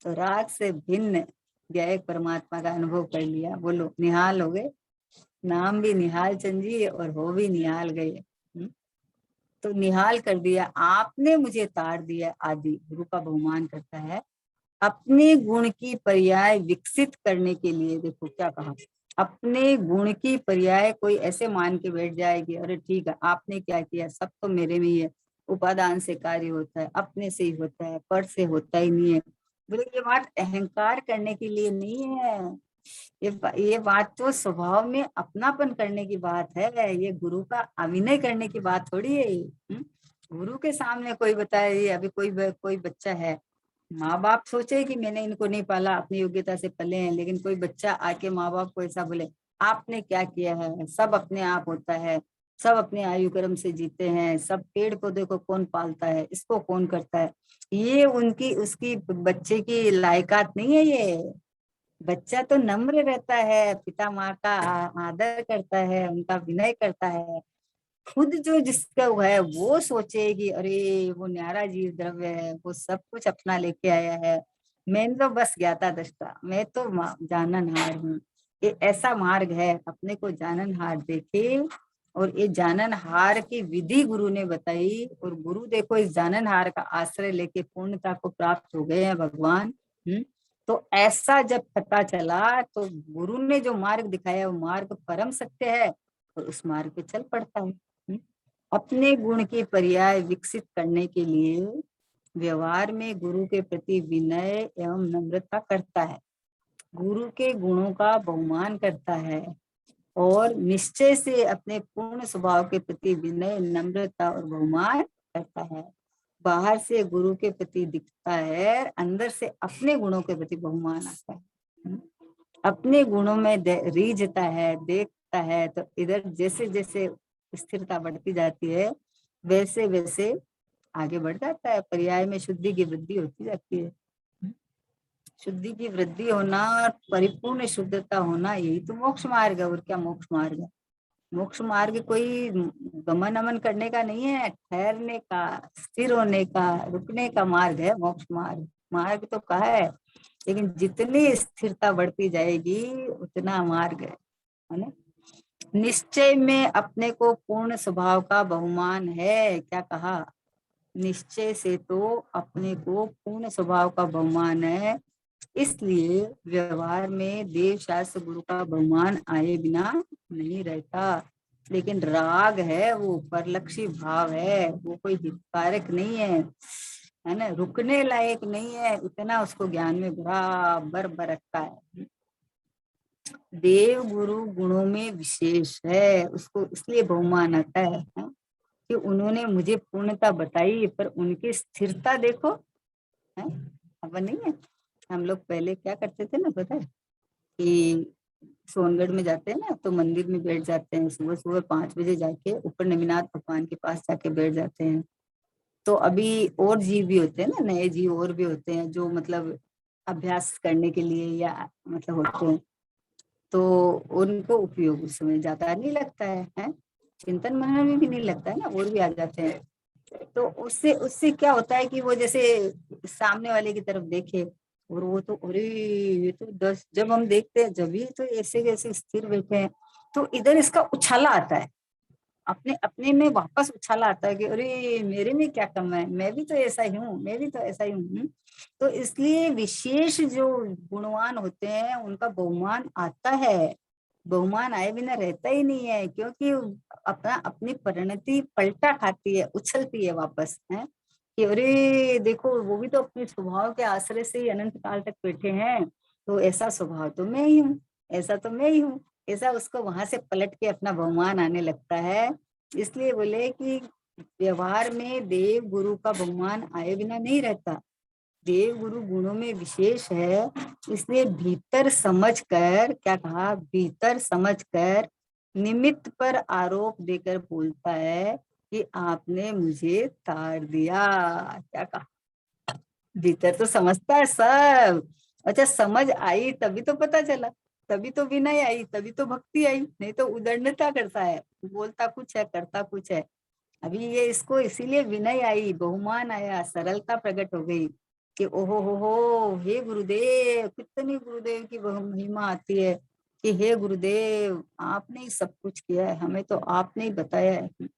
तो राग से भिन्न ज्ञायक परमात्मा का अनुभव कर लिया। बोलो निहाल हो गए, नाम भी निहाल चंद जी और हो भी निहाल गए। तो निहाल कर दिया आपने, मुझे तार दिया। आदि गुरु का बहुमान करता है अपने गुण की पर्याय विकसित करने के लिए। देखो क्या कहा, अपने गुण की पर्याय कोई ऐसे मान के बैठ जाएगी, अरे ठीक है आपने क्या किया, सब तो मेरे में ही है, उपादान से कार्य होता है, अपने से ही होता है, पर से होता ही नहीं है। बोले ये बात अहंकार करने के लिए नहीं है, ये बात तो स्वभाव में अपनापन करने की बात है, ये गुरु का अभिनय करने की बात थोड़ी है। गुरु के सामने कोई बताए, ये अभी कोई बच्चा है, माँ बाप सोचे कि मैंने इनको नहीं पाला, अपनी योग्यता से पले हैं, लेकिन कोई बच्चा आके माँ बाप को ऐसा बोले आपने क्या किया है, सब अपने आप होता है, सब अपने आयु कर्म से जीते हैं, सब पेड़ पौधे को कौन पालता है, इसको कौन करता है, ये उनकी उसकी बच्चे की लायकात नहीं है। ये बच्चा तो नम्र रहता है, पिता माँ का आदर करता है, उनका विनय करता है। खुद जो जिसका है वो सोचे कि अरे वो न्यारा जीव द्रव्य है, वो सब कुछ अपना लेके आया है, मैं तो बस ज्ञाता दृष्टा, मैं तो जाननहार हूँ। ये ऐसा मार्ग है, अपने को जाननहार देखे, और ये जाननहार की विधि गुरु ने बताई, और गुरु देखो इस जाननहार का आश्रय लेके पूर्णता को प्राप्त हो गए हैं भगवान। तो ऐसा जब पता चला तो गुरु ने जो मार्ग दिखाया वो मार्ग परम सत्य है, और उस मार्ग पे चल पड़ता है। अपने गुण की पर्याय विकसित करने के लिए व्यवहार में गुरु के प्रति विनय एवं नम्रता करता है, गुरु के गुणों का बहुमान करता है, और निश्चय से अपने पूर्ण स्वभाव के प्रति विनय नम्रता और बहुमान करता है। बाहर से गुरु के प्रति दिखता है, अंदर से अपने गुणों के प्रति बहुमान आता है। अपने गुणों में रीझता है, देखता है, तो इधर जैसे जैसे स्थिरता बढ़ती जाती है वैसे वैसे आगे बढ़ जाता है, पर्याय में शुद्धि की वृद्धि होती जाती है। शुद्धि की वृद्धि होना और परिपूर्ण शुद्धता होना, यही तो मोक्ष मार्ग है। और क्या मोक्ष मार्ग है? मोक्ष मार्ग कोई गमन अमन करने का नहीं है, ठहरने का, स्थिर होने का, रुकने का मार्ग है मोक्ष मार्ग। मार्ग तो कहा है, लेकिन जितनी स्थिरता बढ़ती जाएगी उतना मार्ग है ना। निश्चय में अपने को पूर्ण स्वभाव का बहुमान है। क्या कहा? निश्चय से तो अपने को पूर्ण स्वभाव का बहुमान है, इसलिए व्यवहार में देव शास्त्र गुरु का बहुमान आए बिना नहीं रहता। लेकिन राग है वो परलक्षी भाव है, वो कोई हितकारक नहीं है ना, रुकने लायक नहीं है, इतना उसको ज्ञान में बराबर बरकता है। देव गुरु गुणों में विशेष है, उसको इसलिए बहुमान आता है। कि उन्होंने मुझे पूर्णता बताई, पर उनकी स्थिरता देखो है। अब नहीं है। हम लोग पहले क्या करते थे ना, पता है कि सोनगढ़ में जाते हैं ना तो मंदिर में बैठ जाते हैं, सुबह सुबह 5 बजे जाके ऊपर नवीनाथ भगवान के पास जाके बैठ जाते हैं। तो अभी और जीव भी होते हैं ना, नए जीव और भी होते हैं जो मतलब अभ्यास करने के लिए या मतलब होते हैं, तो उनको उपयोग उस समय ज्यादा नहीं लगता है? चिंतन मनन में भी नहीं लगता है ना, और भी आ जाते हैं। तो उससे उससे क्या होता है कि वो जैसे सामने वाले की तरफ देखे, और वो तो अरे ये तो 10, जब हम देखते हैं जब भी तो ऐसे कैसे स्थिर बैठे हैं, तो इधर इसका उछाला आता है, अपने अपने में वापस उछाला आता है कि अरे मेरे में क्या कम है, मैं भी तो ऐसा ही हूँ, मैं भी तो ऐसा ही हूँ। तो इसलिए विशेष जो गुणवान होते हैं उनका बहुमान आता है, बहुमान आए बिना रहता ही नहीं है, क्योंकि अपना अपनी परिणति पलटा खाती है, उछलती है वापस है कि अरे देखो वो भी तो अपने स्वभाव के आश्रय से ही अनंत काल तक बैठे हैं, तो ऐसा स्वभाव तो मैं ही हूँ, ऐसा तो मैं ही हूँ। ऐसा उसको वहां से पलट के अपना बहुमान आने लगता है। इसलिए बोले कि व्यवहार में देव गुरु का बहुमान आए बिना नहीं रहता, देव गुरु गुणों में विशेष है। इसलिए भीतर समझकर, क्या कहा, भीतर समझकर निमित्त पर आरोप देकर बोलता है कि आपने मुझे ताड़ दिया। क्या कहा, भीतर तो समझता है सब। अच्छा, समझ आई तभी तो पता चला, तभी तो विनय आई, तभी तो भक्ति आई, नहीं तो उदंडता करता है, बोलता कुछ है करता कुछ है। अभी ये इसको इसीलिए विनय आई, बहुमान आया, सरलता प्रकट हो गई कि ओहो हो, हे गुरुदेव, कितनी गुरुदेव की महिमा आती है कि हे गुरुदेव आपने ही सब कुछ किया है, हमें तो आपने ही बताया है।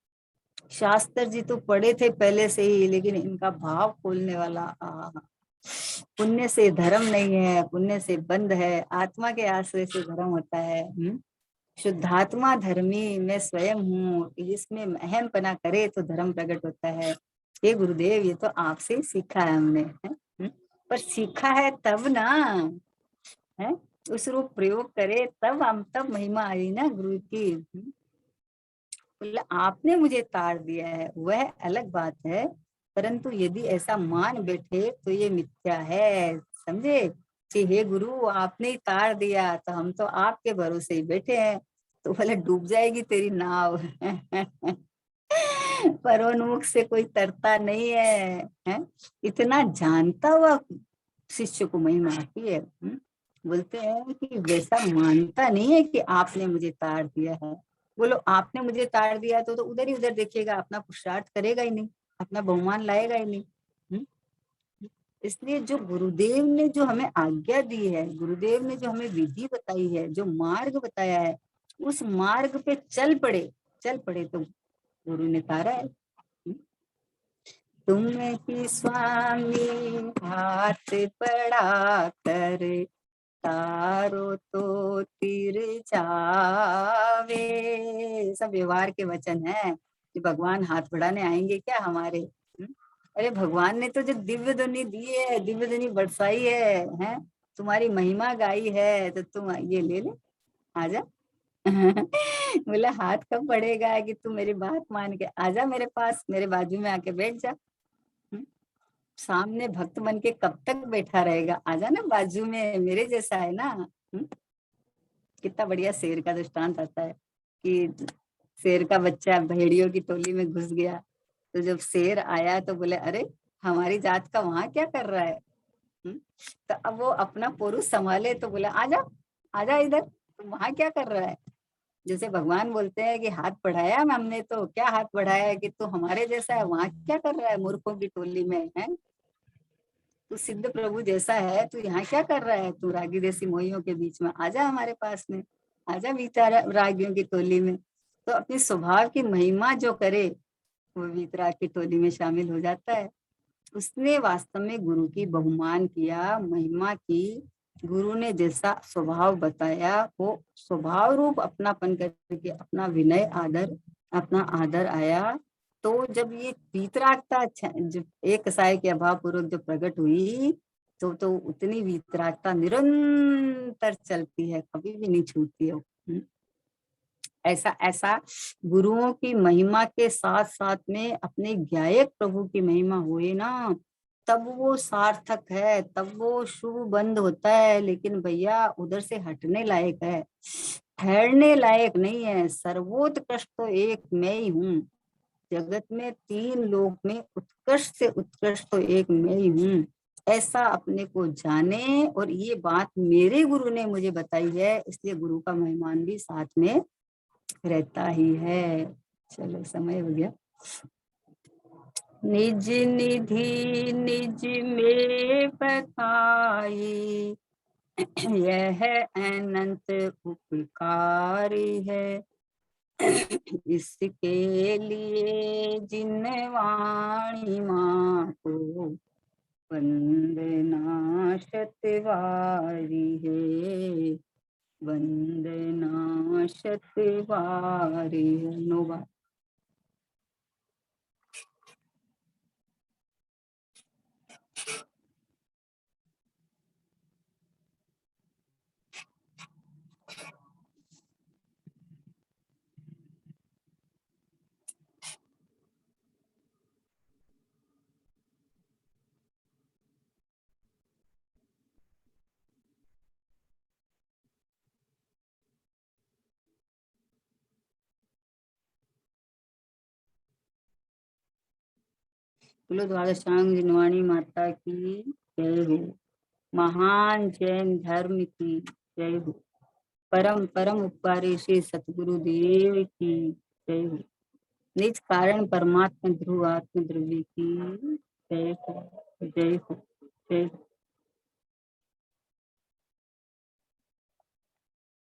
शास्त्र जी तो पढ़े थे पहले से ही, लेकिन इनका भाव खोलने वाला पुण्य से धर्म नहीं है, पुण्य से बंध है, आत्मा के आश्रय से धर्म होता है। शुद्धात्मा धर्मी मैं स्वयं हूँ, इसमें अहमपना करे तो धर्म प्रकट होता है। ये गुरुदेव ये तो आपसे ही सीखा है हमने है? पर सीखा है तब ना है, उस रूप प्रयोग करे तब हम, तब महिमा आई ना गुरु की। बोले आपने मुझे ताड़ दिया है वह अलग बात है, परंतु यदि ऐसा मान बैठे तो ये मिथ्या है, समझे कि हे गुरु आपने ही ताड़ दिया तो हम तो आपके भरोसे ही बैठे हैं। तो बोले डूब जाएगी तेरी नाव परोन्मुख से कोई तरता नहीं है? इतना जानता हुआ शिष्य को महिमा आती है। बोलते हैं कि वैसा मानता नहीं है कि आपने मुझे ताड़ दिया है। बोलो आपने मुझे ताड़ दिया तो उधर ही उधर देखिएगा, अपना पुरुषार्थ करेगा ही नहीं, अपना बहुमान लाएगा ही नहीं। हम्म? इसलिए जो गुरुदेव ने जो हमें आज्ञा दी है, गुरुदेव ने जो हमें विधि बताई है, जो मार्ग बताया है, उस मार्ग पे चल पड़े, चल पड़े तो गुरु ने तारा है। तुम ही स्वामी हाथ बढ़ा कर तारो तो तीर जावे, सब व्यवहार के वचन है कि भगवान हाथ बढ़ाने आएंगे क्या हमारे? अरे भगवान ने तो जो दिव्य ध्वनि दी है, दिव्य ध्वनि बरसाई है? तुम्हारी महिमा गाई है तो तुम ये ले ले, आजा बोला हाथ कब बढ़ेगा कि तू मेरी बात मान के आजा मेरे पास, मेरे बाजू में आके बैठ जा। सामने भक्त बन के कब तक बैठा रहेगा, आजा ना बाजू में, मेरे जैसा है ना। कितना बढ़िया शेर का दृष्टांत आता है कि शेर का बच्चा भेड़ियों की टोली में घुस गया, तो जब शेर आया तो बोले अरे हमारी जात का वहां क्या कर रहा है? तो अब वो अपना पुरुष संभाले तो बोले आजा, आजा इधर, तो वहां क्या कर रहा है? जैसे भगवान बोलते हैं कि हाथ बढ़ाया हमने, तो क्या हाथ बढ़ाया है कि तू हमारे जैसा है, वहां क्या कर रहा है मूर्खों की टोली में है? तू सिद्ध प्रभु जैसा है, तू यहाँ क्या कर रहा है? तू रागी देसी मोहियों के बीच में आजा, हमारे पास में आजा, वीतरा रागियों की टोली में। तो अपने स्वभाव की महिमा जो करे वो वीतराग की टोली में शामिल हो जाता है। उसने वास्तव में गुरु की बहुमान किया, महिमा की। गुरु ने जैसा स्वभाव बताया वो स्वभाव रूप अपनापन करके अपना विनय आदर, अपना आदर आया। तो जब ये वीतरागता जब एक साय के अभाव पूर्वक जो प्रकट हुई, तो उतनी वीतरागता निरंतर चलती है, कभी भी नहीं छूटती है। ऐसा ऐसा गुरुओं की महिमा के साथ साथ में अपने गायक प्रभु की महिमा हुए ना, तब वो सार्थक है, तब वो शुभ बंद होता है। लेकिन भैया उधर से हटने लायक है, ठहरने लायक नहीं है। सर्वोत्कृष्ट तो एक मैं ही हूँ, जगत में तीन लोक में उत्कृष्ट से उत्कृष्ट तो एक मैं ही हूँ। ऐसा अपने को जाने, और ये बात मेरे गुरु ने मुझे बताई है, इसलिए गुरु का मेहमान भी साथ में रहता ही है। चलो समय हो गया। निज निधि निज में बताई, यह अनंत उपकारी है। इसके लिए जिन वाणी माँ को वंदना शतवारी है, वंदना शतवारी है। नो बात। बोलो द्वादशांग जिनवाणी माता की जय हो। महान जैन धर्म की जय हो। परम परम उपकारी श्री सतगुरु देव की जय हो। निज कारण परमात्मा ध्रुव आत्म द्रव्य की जय हो, जय हो।